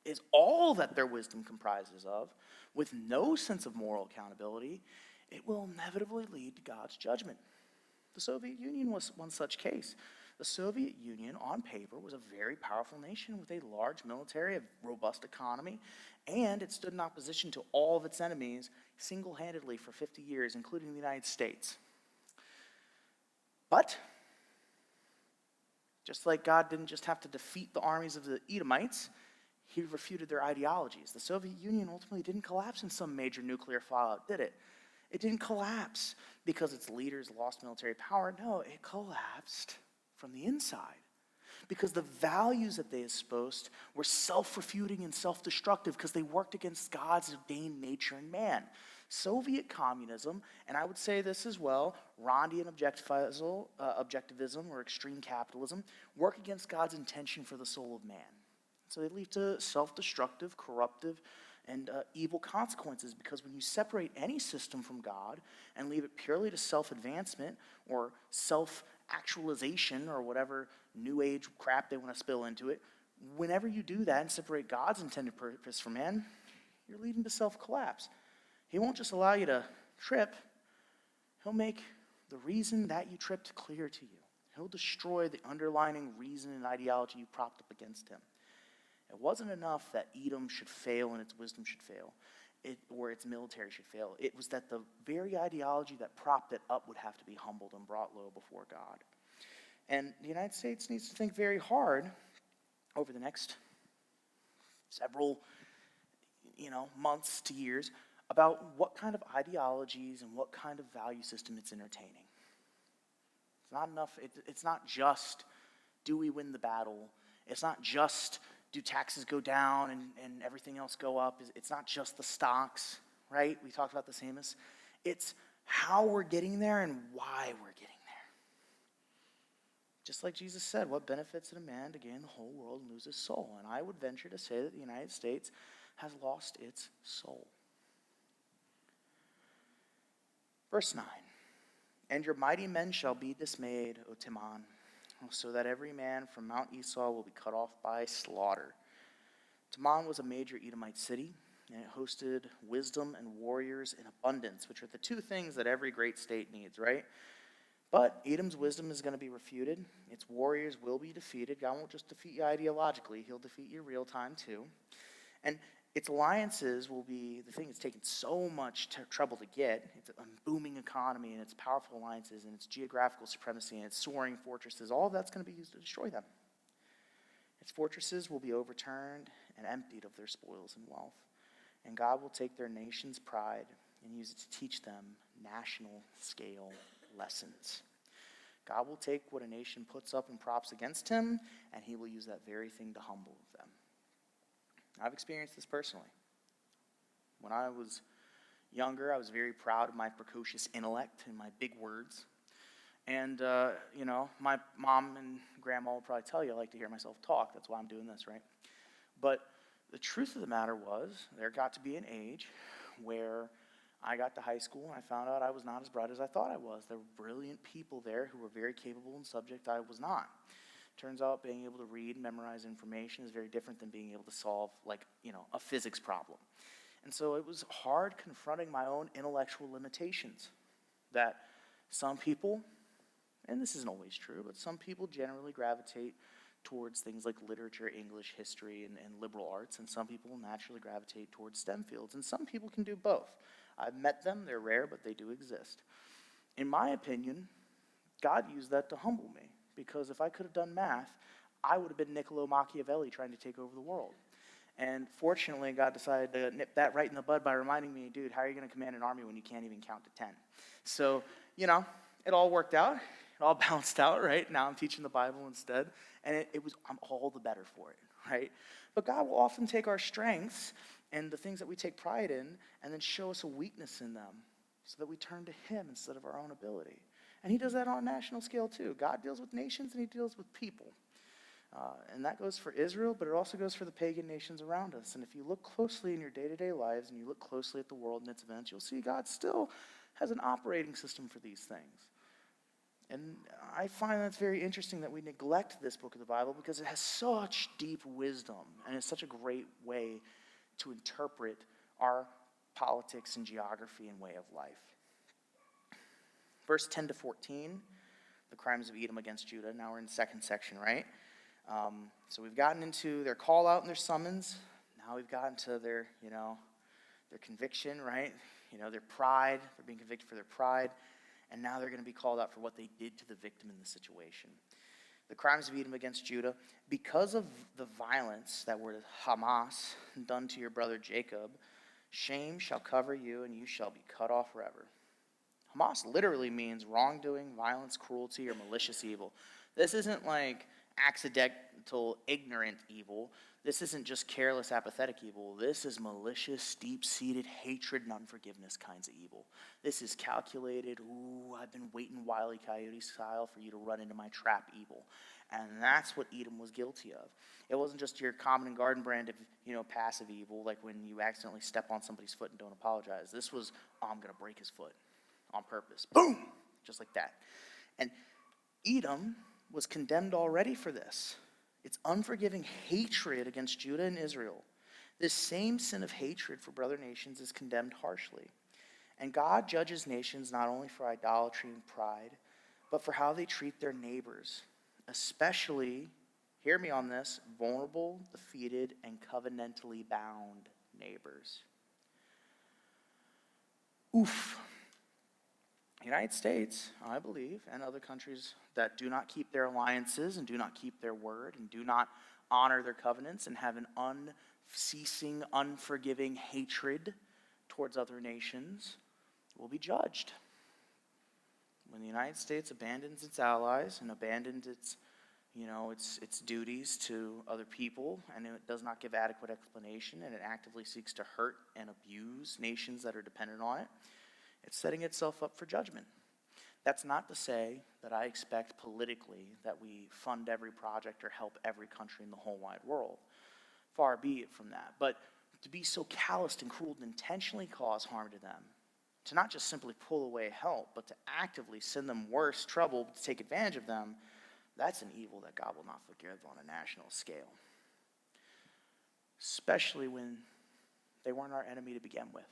Speaker 1: is all that their wisdom comprises of, with no sense of moral accountability, it will inevitably lead to God's judgment. The Soviet Union was one such case. The Soviet Union, on paper, was a very powerful nation with a large military, a robust economy, and it stood in opposition to all of its enemies single-handedly for 50 years, including the United States. But, just like God didn't just have to defeat the armies of the Edomites, he refuted their ideologies. The Soviet Union ultimately didn't collapse in some major nuclear fallout, did it? It didn't collapse because its leaders lost military power. No, it collapsed from the inside because the values that they espoused were self-refuting and self-destructive because they worked against God's ordained nature in man. Soviet communism, and I would say this as well, Rondian objectivism or extreme capitalism, work against God's intention for the soul of man. So they lead to self-destructive, corruptive, and evil consequences, because when you separate any system from God and leave it purely to self-advancement or self-actualization or whatever new age crap they want to spill into it, whenever you do that and separate God's intended purpose from man, you're leading to self-collapse. He won't just allow you to trip. He'll make the reason that you tripped clear to you. He'll destroy the underlying reason and ideology you propped up against him. It wasn't enough that Edom should fail and its wisdom should fail, or its military should fail. It was that the very ideology that propped it up would have to be humbled and brought low before God. And the United States needs to think very hard over the next several months to years about what kind of ideologies and what kind of value system it's entertaining. It's not enough. It's not just, do we win the battle? It's not just, do taxes go down and everything else go up? It's not just the stocks, right? We talked about the Samus. It's how we're getting there and why we're getting there. Just like Jesus said, what benefits it a man to gain the whole world and lose his soul? And I would venture to say that the United States has lost its soul. Verse 9, and your mighty men shall be dismayed, O Teman, so that every man from Mount Esau will be cut off by slaughter. Teman was a major Edomite city, and it hosted wisdom and warriors in abundance, which are the two things that every great state needs, right? But Edom's wisdom is going to be refuted. Its warriors will be defeated. God won't just defeat you ideologically. He'll defeat you real time too. And its alliances will be the thing that's taken so much trouble to get. It's a booming economy and its powerful alliances and its geographical supremacy and its soaring fortresses. All of that's going to be used to destroy them. Its fortresses will be overturned and emptied of their spoils and wealth. And God will take their nation's pride and use it to teach them national scale lessons. God will take what a nation puts up and props against him, and he will use that very thing to humble them. I've experienced this personally. When I was younger, I was very proud of my precocious intellect and my big words. And, my mom and grandma will probably tell you I like to hear myself talk. That's why I'm doing this, right? But the truth of the matter was, there got to be an age where I got to high school and I found out I was not as bright as I thought I was. There were brilliant people there who were very capable in subject I was not. Turns out being able to read and memorize information is very different than being able to solve, a physics problem. And so it was hard confronting my own intellectual limitations that some people, and this isn't always true, but some people generally gravitate towards things like literature, English, history, and liberal arts, and some people naturally gravitate towards STEM fields, and some people can do both. I've met them, they're rare, but they do exist. In my opinion, God used that to humble me, because if I could have done math, I would have been Niccolo Machiavelli trying to take over the world. And fortunately, God decided to nip that right in the bud by reminding me, dude, how are you going to command an army when you can't even count to 10? So, it all worked out. It all balanced out, right? Now I'm teaching the Bible instead. And I'm all the better for it, right? But God will often take our strengths and the things that we take pride in and then show us a weakness in them so that we turn to him instead of our own ability. And he does that on a national scale too. God deals with nations and he deals with people. And that goes for Israel, but it also goes for the pagan nations around us. And if you look closely in your day-to-day lives and you look closely at the world and its events, you'll see God still has an operating system for these things. And I find that's very interesting that we neglect this book of the Bible because it has such deep wisdom and it's such a great way to interpret our politics and geography and way of life. Verse 10 to 14, the crimes of Edom against Judah. Now we're in the second section, right? So we've gotten into their call out and their summons. Now we've gotten to their conviction, right? Their pride. They're being convicted for their pride. And now they're going to be called out for what they did to the victim in the situation. The crimes of Edom against Judah. Because of the violence that were Hamas done to your brother Jacob, shame shall cover you and you shall be cut off forever. Hamas literally means wrongdoing, violence, cruelty, or malicious evil. This isn't like accidental, ignorant evil. This isn't just careless, apathetic evil. This is malicious, deep-seated hatred and unforgiveness kinds of evil. This is calculated, I've been waiting Wile E. Coyote style for you to run into my trap evil. And that's what Edom was guilty of. It wasn't just your common and garden brand of, passive evil, like when you accidentally step on somebody's foot and don't apologize. This was, I'm going to break his foot on purpose. Boom! Just like that. And Edom was condemned already for this. Its unforgiving hatred against Judah and Israel. This same sin of hatred for brother nations is condemned harshly. And God judges nations not only for idolatry and pride, but for how they treat their neighbors, especially, hear me on this, vulnerable, defeated, and covenantally bound neighbors. Oof. The United States, I believe, and other countries that do not keep their alliances and do not keep their word and do not honor their covenants and have an unceasing, unforgiving hatred towards other nations will be judged. When the United States abandons its allies and abandons its duties to other people, and it does not give adequate explanation, and it actively seeks to hurt and abuse nations that are dependent on it, it's setting itself up for judgment. That's not to say that I expect politically that we fund every project or help every country in the whole wide world. Far be it from that. But to be so calloused and cruel to intentionally cause harm to them, to not just simply pull away help, but to actively send them worse trouble to take advantage of them, that's an evil that God will not forgive on a national scale. Especially when they weren't our enemy to begin with.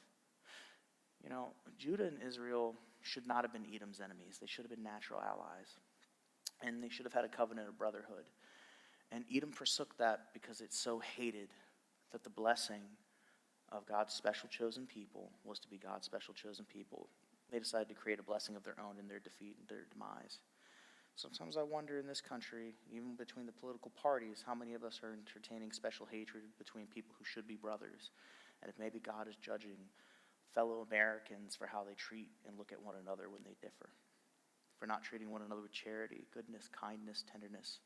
Speaker 1: Judah and Israel should not have been Edom's enemies. They should have been natural allies. And they should have had a covenant of brotherhood. And Edom forsook that because it so hated that the blessing of God's special chosen people was to be God's special chosen people. They decided to create a blessing of their own in their defeat and their demise. Sometimes I wonder in this country, even between the political parties, how many of us are entertaining special hatred between people who should be brothers. And if maybe God is judging fellow Americans for how they treat and look at one another when they differ, for not treating one another with charity, goodness, kindness, tenderness,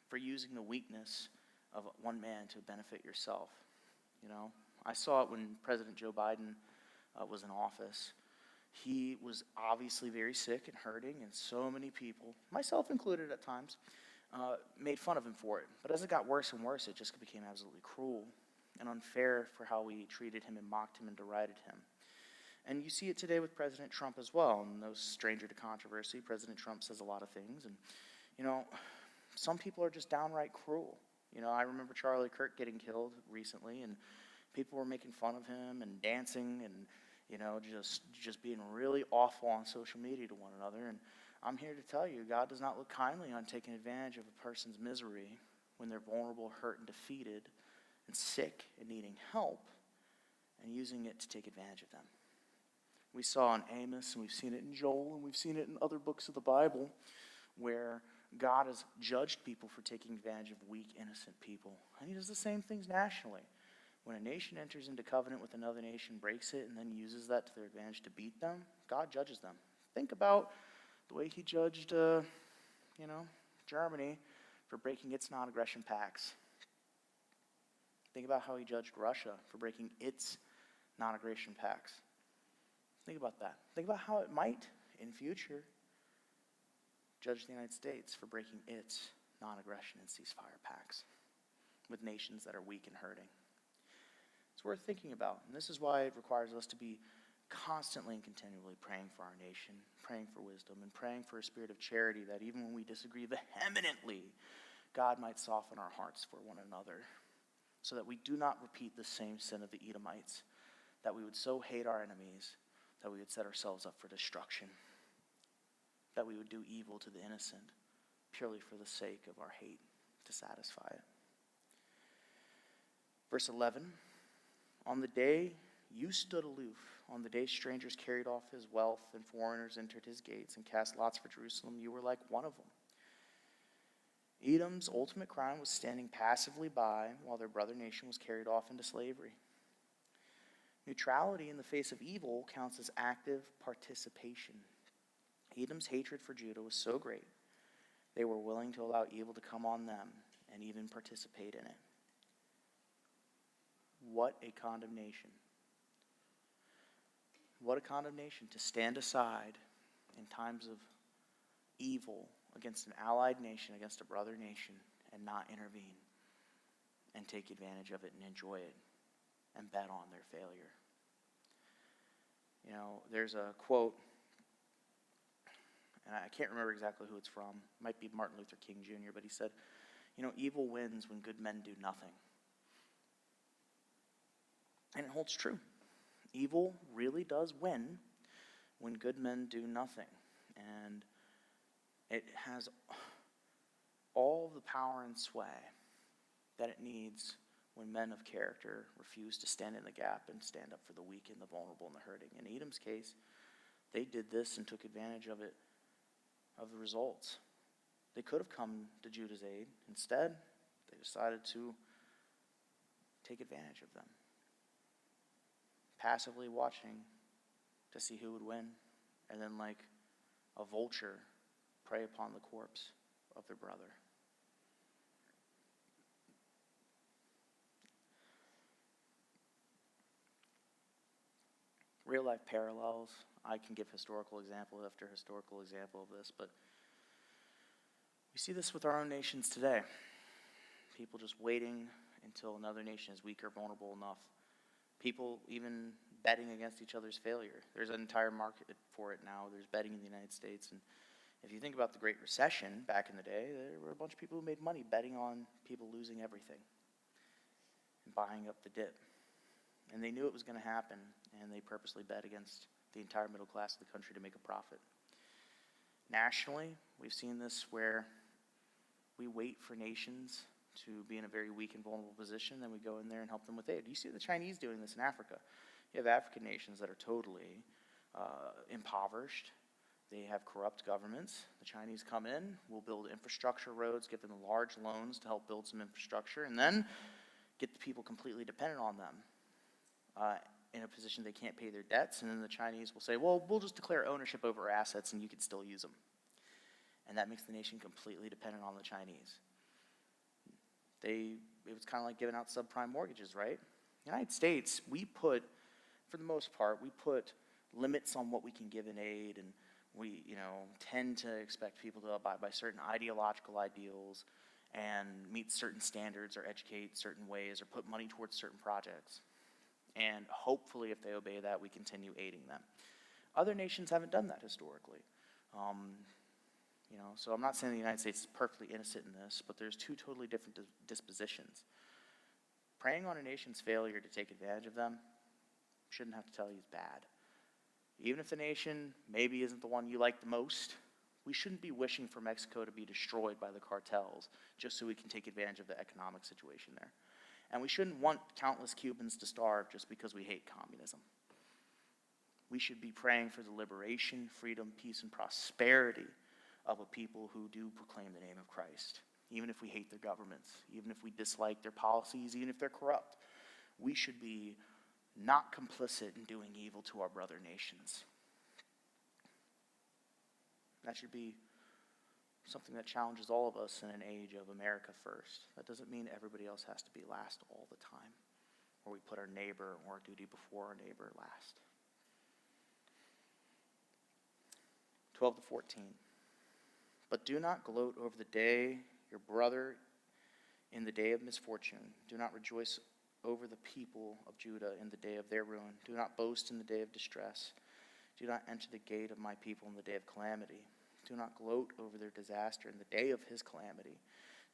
Speaker 1: for using the weakness of one man to benefit yourself. I saw it when President Joe Biden was in office. He was obviously very sick and hurting, and so many people, myself included at times, made fun of him for it. But as it got worse and worse, it just became absolutely cruel and unfair for how we treated him and mocked him and derided him. And you see it today with President Trump as well. And no stranger to controversy, President Trump says a lot of things. And, some people are just downright cruel. I remember Charlie Kirk getting killed recently, and people were making fun of him and dancing and, just being really awful on social media to one another. And I'm here to tell you, God does not look kindly on taking advantage of a person's misery when they're vulnerable, hurt, and defeated, and sick and needing help, and using it to take advantage of them. We saw in Amos, and we've seen it in Joel, and we've seen it in other books of the Bible, where God has judged people for taking advantage of weak, innocent people. And he does the same things nationally. When a nation enters into covenant with another nation, breaks it, and then uses that to their advantage to beat them, God judges them. Think about the way he judged, Germany for breaking its non-aggression pacts. Think about how he judged Russia for breaking its non-aggression pacts. Think about that. Think about how it might, in future, judge the United States for breaking its non-aggression and ceasefire pacts with nations that are weak and hurting. It's worth thinking about, and this is why it requires us to be constantly and continually praying for our nation, praying for wisdom, and praying for a spirit of charity that even when we disagree vehemently, God might soften our hearts for one another, so that we do not repeat the same sin of the Edomites, that we would so hate our enemies that we would set ourselves up for destruction, that we would do evil to the innocent purely for the sake of our hate to satisfy it. Verse 11, on the day you stood aloof, on the day strangers carried off his wealth and foreigners entered his gates and cast lots for Jerusalem, you were like one of them. Edom's ultimate crime was standing passively by while their brother nation was carried off into slavery. Neutrality in the face of evil counts as active participation. Edom's hatred for Judah was so great They were willing to allow evil to come on them and even participate in it. What a condemnation. What a condemnation to stand aside in times of evil against an allied nation, against a brother nation, and not intervene and take advantage of it and enjoy it and bet on their failure. You know, there's a quote, and I can't remember exactly who it's from. It might be Martin Luther King Jr., but he said, you know, evil wins when good men do nothing. And it holds true. Evil really does win when good men do nothing. And it has all the power and sway that it needs when men of character refuse to stand in the gap and stand up for the weak and the vulnerable and the hurting. In Edom's case, they did this and took advantage of it, of the results. They could have come to Judah's aid. Instead, they decided to take advantage of them, passively watching to see who would win, and then like a vulture, prey upon the corpse of their brother. Real life parallels. I can give historical example after historical example of this, but we see this with our own nations today. People just waiting until another nation is weak or vulnerable enough. People even betting against each other's failure. There's an entire market for it now. There's betting in the United States. And if you think about the Great Recession back in the day, there were a bunch of people who made money betting on people losing everything and buying up the dip. And they knew it was going to happen, and they purposely bet against the entire middle class of the country to make a profit. Nationally, we've seen this where we wait for nations to be in a very weak and vulnerable position, then we go in there and help them with aid. You see the Chinese doing this in Africa. You have African nations that are totally impoverished. They have corrupt governments. The Chinese come in, will build infrastructure roads, give them large loans to help build some infrastructure, and then get the people completely dependent on them in a position they can't pay their debts. And then the Chinese will say, well, we'll just declare ownership over assets and you can still use them. And that makes the nation completely dependent on the Chinese. It was kind of like giving out subprime mortgages, right? United States, for the most part, we put limits on what we can give in aid, and we, tend to expect people to abide by certain ideological ideals and meet certain standards or educate certain ways or put money towards certain projects. And hopefully, if they obey that, we continue aiding them. Other nations haven't done that historically. So I'm not saying the United States is perfectly innocent in this, but there's two totally different dispositions. Preying on a nation's failure to take advantage of them shouldn't have to tell you it's bad. Even if the nation maybe isn't the one you like the most, we shouldn't be wishing for Mexico to be destroyed by the cartels just so we can take advantage of the economic situation there. And we shouldn't want countless Cubans to starve just because we hate communism. We should be praying for the liberation, freedom, peace, and prosperity of a people who do proclaim the name of Christ, even if we hate their governments, even if we dislike their policies, even if they're corrupt. We should be not complicit in doing evil to our brother nations. That should be something that challenges all of us in an age of America first. That doesn't mean everybody else has to be last all the time, or we put our neighbor or our duty before our neighbor last. 12 to 14. But do not gloat over the day your brother in the day of misfortune. Do not rejoice over the people of Judah in the day of their ruin. Do not boast in the day of distress. Do not enter the gate of my people in the day of calamity. Do not gloat over their disaster in the day of his calamity.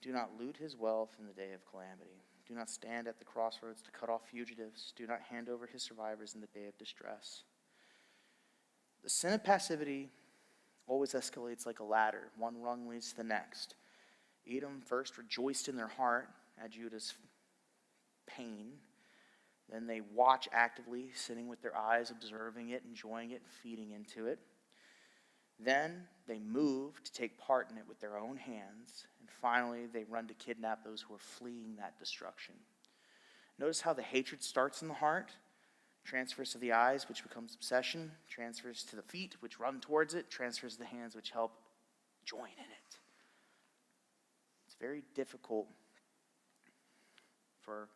Speaker 1: Do not loot his wealth in the day of calamity. Do not stand at the crossroads to cut off fugitives. Do not hand over his survivors in the day of distress. The sin of passivity always escalates like a ladder. One rung leads to the next. Edom first rejoiced in their heart at Judah's pain. Then they watch actively, sitting with their eyes, observing it, enjoying it, feeding into it. Then they move to take part in it with their own hands. And finally, they run to kidnap those who are fleeing that destruction. Notice how the hatred starts in the heart, transfers to the eyes, which becomes obsession, transfers to the feet, which run towards it, transfers to the hands, which help join in it. very difficult for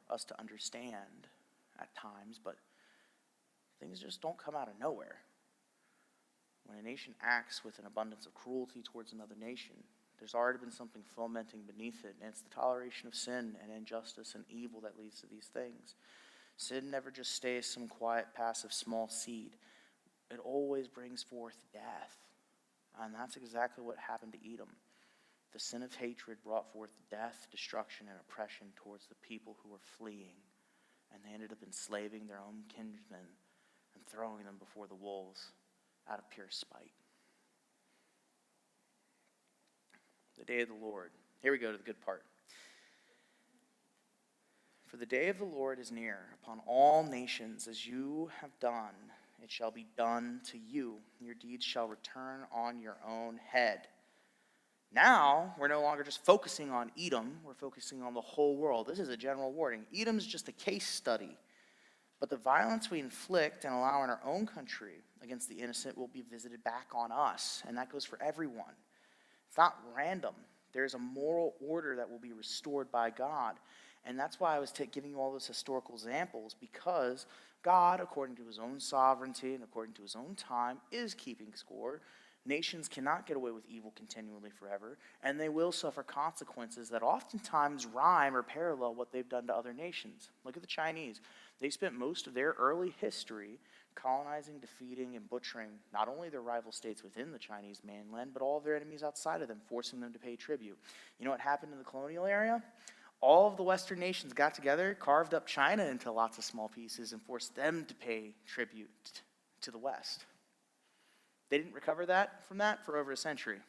Speaker 1: us to understand at times, but things just don't come out of nowhere. When a nation acts with an abundance of cruelty towards another nation, there's already been something fomenting beneath it, and it's the toleration of sin and injustice and evil that leads to these things. Sin never just stays some quiet, passive, small seed. It always brings forth death. And that's exactly what happened to Edom. The sin of hatred brought forth death, destruction, and oppression towards the people who were fleeing. And they ended up enslaving their own kinsmen and throwing them before the wolves out of pure spite. The day of the Lord. Here we go to the good part. For the day of the Lord is near upon all nations, as you have done, it shall be done to you. Your deeds shall return on your own head. Now, we're no longer just focusing on Edom, we're focusing on the whole world. This is a general warning. Edom's just a case study. But the violence we inflict and allow in our own country against the innocent will be visited back on us, and that goes for everyone. It's not random. There's a moral order that will be restored by God. And that's why I was giving you all those historical examples, because God, according to his own sovereignty and according to his own time, is keeping score. Nations cannot get away with evil continually forever, and they will suffer consequences that oftentimes rhyme or parallel what they've done to other nations. Look at the Chinese. They spent most of their early history colonizing, defeating, and butchering not only their rival states within the Chinese mainland, but all of their enemies outside of them, forcing them to pay tribute. You know what happened in the colonial area? All of the Western nations got together, carved up China into lots of small pieces, and forced them to pay tribute to the West. They didn't recover from that for over a century.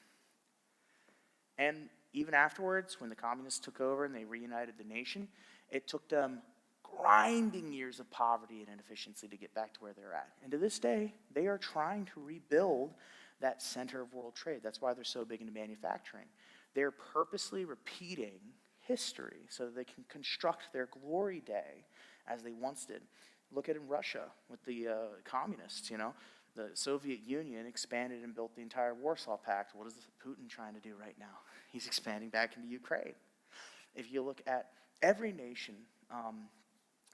Speaker 1: And even afterwards, when the communists took over and they reunited the nation, it took them grinding years of poverty and inefficiency to get back to where they're at. And to this day, they are trying to rebuild that center of world trade. That's why they're so big into manufacturing. They're purposely repeating history so that they can construct their glory day as they once did. Look at in Russia with the communists, The Soviet Union expanded and built the entire Warsaw Pact. What is Putin trying to do right now? He's expanding back into Ukraine. If you look at every nation,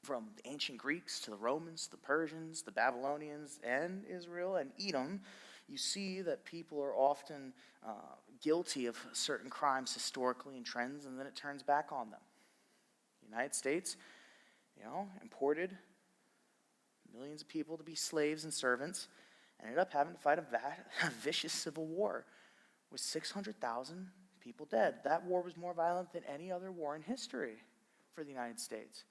Speaker 1: from the ancient Greeks to the Romans, the Persians, the Babylonians, and Israel and Edom, you see that people are often guilty of certain crimes historically and trends, and then it turns back on them. The United States, imported millions of people to be slaves and servants, and ended up having to fight a vicious civil war with 600,000 people dead. That war was more violent than any other war in history for the United States.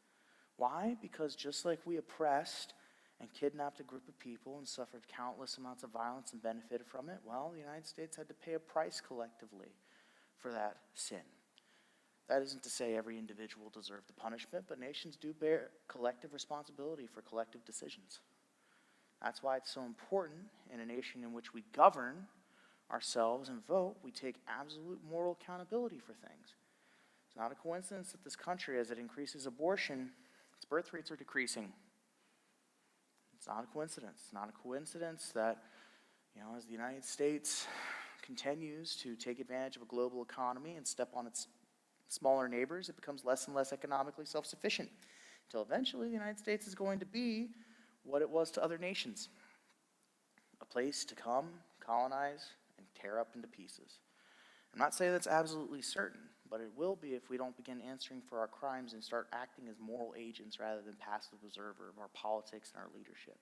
Speaker 1: Why? Because just like we oppressed and kidnapped a group of people and suffered countless amounts of violence and benefited from it, well, the United States had to pay a price collectively for that sin. That isn't to say every individual deserved the punishment, but nations do bear collective responsibility for collective decisions. That's why it's so important in a nation in which we govern ourselves and vote, we take absolute moral accountability for things. It's not a coincidence that this country, as it increases abortion, its birth rates are decreasing. It's not a coincidence. It's not a coincidence that, as the United States continues to take advantage of a global economy and step on its smaller neighbors, it becomes less and less economically self-sufficient, until eventually the United States is going to be what it was to other nations, a place to come, colonize, and tear up into pieces. I'm not saying that's absolutely certain, but it will be if we don't begin answering for our crimes and start acting as moral agents rather than passive observer of our politics and our leadership.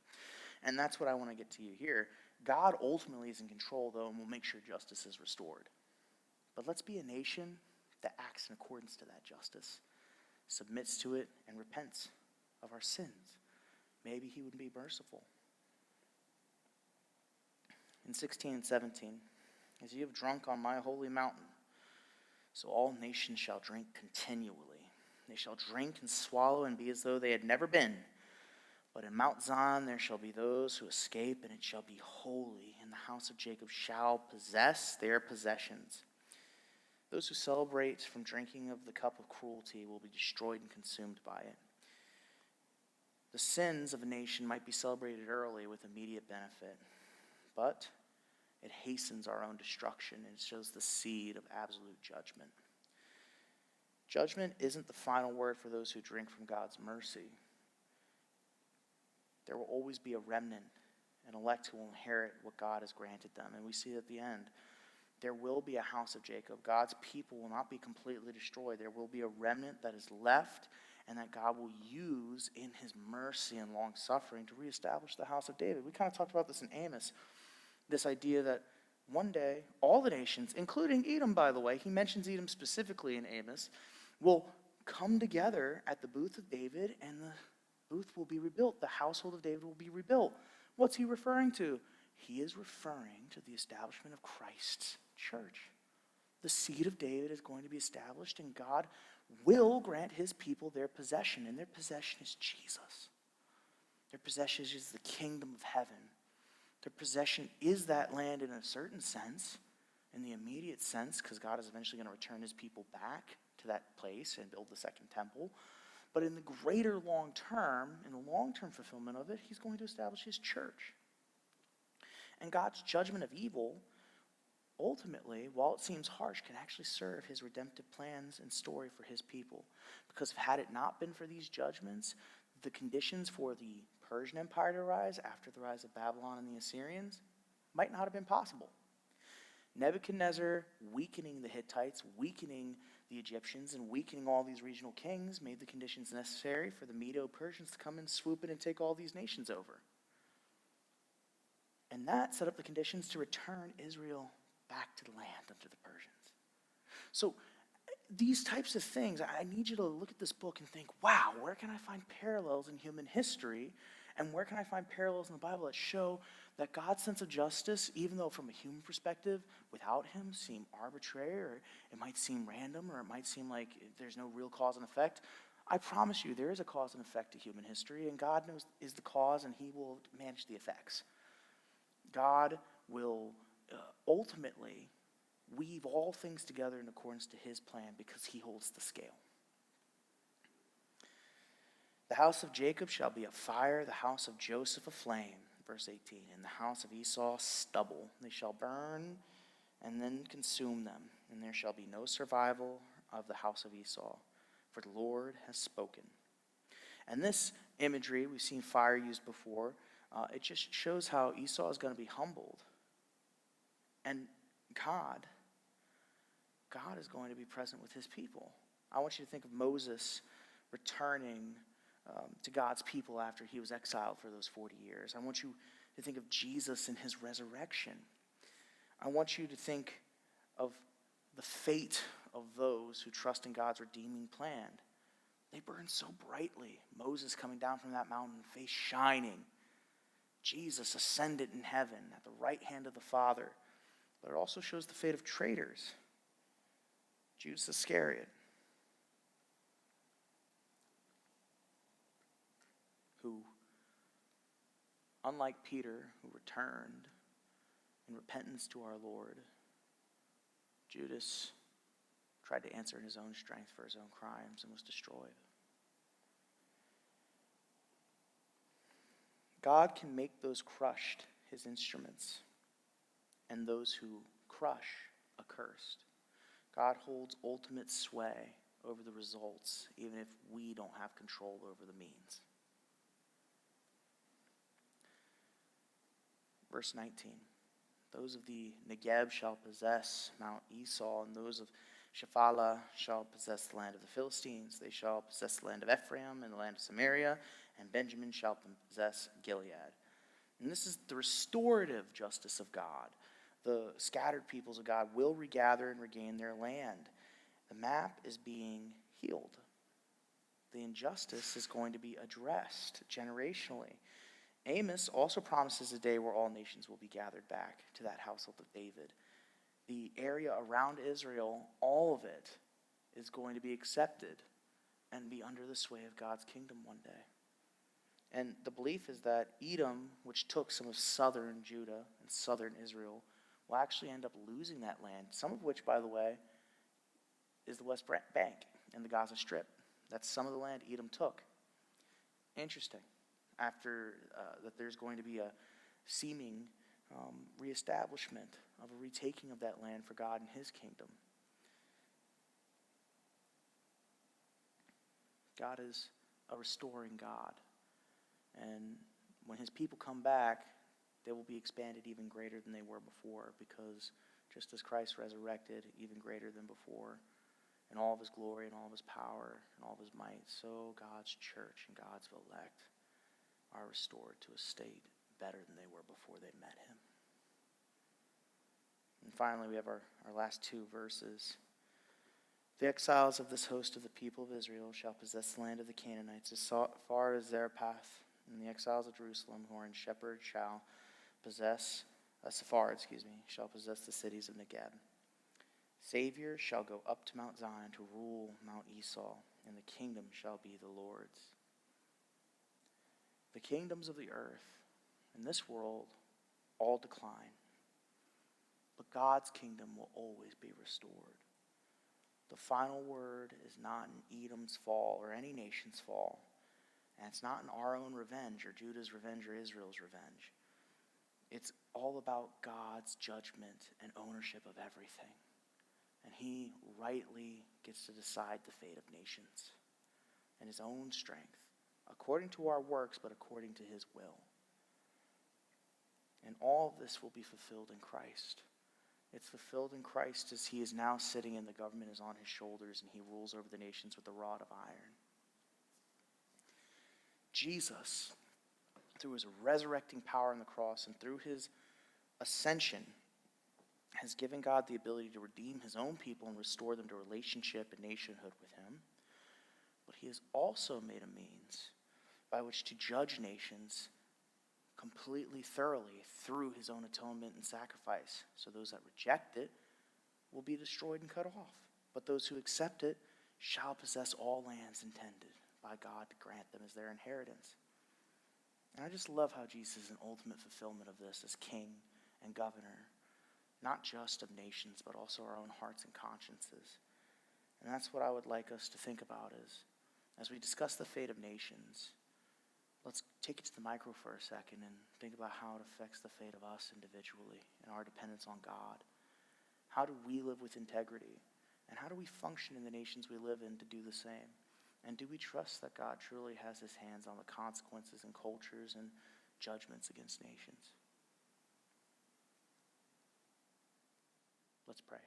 Speaker 1: And that's what I want to get to you here. God ultimately is in control, though, and will make sure justice is restored. But let's be a nation that acts in accordance to that justice, submits to it, and repents of our sins. Maybe he would be merciful. In 16 and 17, as you have drunk on my holy mountain, so all nations shall drink continually. They shall drink and swallow and be as though they had never been. But in Mount Zion there shall be those who escape, and it shall be holy, and the house of Jacob shall possess their possessions. Those who celebrate from drinking of the cup of cruelty will be destroyed and consumed by it. The sins of a nation might be celebrated early with immediate benefit, but it hastens our own destruction and shows the seed of absolute judgment. Judgment isn't the final word for those who drink from God's mercy. There will always be a remnant, an elect who will inherit what God has granted them. And we see at the end, there will be a house of Jacob. God's people will not be completely destroyed. There will be a remnant that is left and that God will use in his mercy and long suffering to reestablish the house of David. We kind of talked about this in Amos, this idea that one day all the nations, including Edom, by the way, he mentions Edom specifically in Amos, will come together at the booth of David, and the booth will be rebuilt. The household of David will be rebuilt. What's he referring to? He is referring to the establishment of Christ's church. The seed of David is going to be established, and God will grant his people their possession, and their possession is Jesus. Their possession is the kingdom of heaven. Their possession is that land in a certain sense, in the immediate sense, because God is eventually going to return his people back to that place and build the second temple. But in the greater long term, in the long-term fulfillment of it, he's going to establish his church. And God's judgment of evil, ultimately, while it seems harsh, can actually serve his redemptive plans and story for his people. Because had it not been for these judgments, the conditions for the Persian Empire to rise after the rise of Babylon and the Assyrians might not have been possible. Nebuchadnezzar weakening the Hittites, weakening the Egyptians, and weakening all these regional kings made the conditions necessary for the Medo-Persians to come and swoop in and take all these nations over. And that set up the conditions to return Israel back to the land under the Persians. So these types of things, I need you to look at this book and think, wow, where can I find parallels in human history? And where can I find parallels in the Bible that show that God's sense of justice, even though from a human perspective, without him, seem arbitrary, or it might seem random, or it might seem like there's no real cause and effect. I promise you, there is a cause and effect to human history, and God knows is the cause, and he will manage the effects. God will ultimately weave all things together in accordance to his plan because he holds the scale. The house of Jacob shall be a fire, the house of Joseph a flame. Verse 18, and the house of Esau stubble. They shall burn and then consume them, and there shall be no survival of the house of Esau, for the Lord has spoken. And this imagery, we've seen fire used before, it just shows how Esau is going to be humbled. And God is going to be present with his people. I want you to think of Moses returning to God's people after he was exiled for those 40 years. I want you to think of Jesus in his resurrection. I want you to think of the fate of those who trust in God's redeeming plan. They burn so brightly. Moses coming down from that mountain, face shining. Jesus ascended in heaven at the right hand of the Father. But it also shows the fate of traitors. Judas Iscariot, who, unlike Peter, who returned in repentance to our Lord, Judas tried to answer in his own strength for his own crimes and was destroyed. God can make those crushed his instruments, and those who crush accursed. God holds ultimate sway over the results, even if we don't have control over the means. Verse 19, those of the Negeb shall possess Mount Esau, and those of Shephelah shall possess the land of the Philistines. They shall possess the land of Ephraim and the land of Samaria, and Benjamin shall possess Gilead. And this is the restorative justice of God. The scattered peoples of God will regather and regain their land. The map is being healed. The injustice is going to be addressed generationally. Amos also promises a day where all nations will be gathered back to that household of David. The area around Israel, all of it, is going to be accepted and be under the sway of God's kingdom one day. And the belief is that Edom, which took some of southern Judah and southern Israel, will actually end up losing that land, some of which, by the way, is the West Bank and the Gaza Strip. That's some of the land Edom took. Interesting. After that, there's going to be a seeming reestablishment of a retaking of that land for God and his kingdom. God is a restoring God. And when his people come back, they will be expanded even greater than they were before, because just as Christ resurrected even greater than before, in all of his glory and all of his power and all of his might, so God's church and God's elect are restored to a state better than they were before they met him. And finally, we have our last two verses. The exiles of this host of the people of Israel shall possess the land of the Canaanites as far as Zarephath, and the exiles of Jerusalem who are in Shepherd shall possess the cities of Negeb. Savior shall go up to Mount Zion to rule Mount Esau, and the kingdom shall be the Lord's. The kingdoms of the earth in this world all decline, but God's kingdom will always be restored. The final word is not in Edom's fall or any nation's fall, and it's not in our own revenge or Judah's revenge or Israel's revenge. It's all about God's judgment and ownership of everything. And he rightly gets to decide the fate of nations in his own strength, according to our works, but according to his will. And all of this will be fulfilled in Christ. It's fulfilled in Christ as he is now sitting and the government is on his shoulders and he rules over the nations with a rod of iron. Jesus, through his resurrecting power on the cross and through his ascension, has given God the ability to redeem his own people and restore them to relationship and nationhood with him. But he has also made a means by which to judge nations completely, thoroughly, through his own atonement and sacrifice. So those that reject it will be destroyed and cut off. But those who accept it shall possess all lands intended by God to grant them as their inheritance. And I just love how Jesus is an ultimate fulfillment of this as king and governor, not just of nations, but also our own hearts and consciences. And that's what I would like us to think about as we discuss the fate of nations. Let's take it to the micro for a second and think about how it affects the fate of us individually and our dependence on God. How do we live with integrity? And how do we function in the nations we live in to do the same? And do we trust that God truly has his hands on the consequences and cultures and judgments against nations? Let's pray.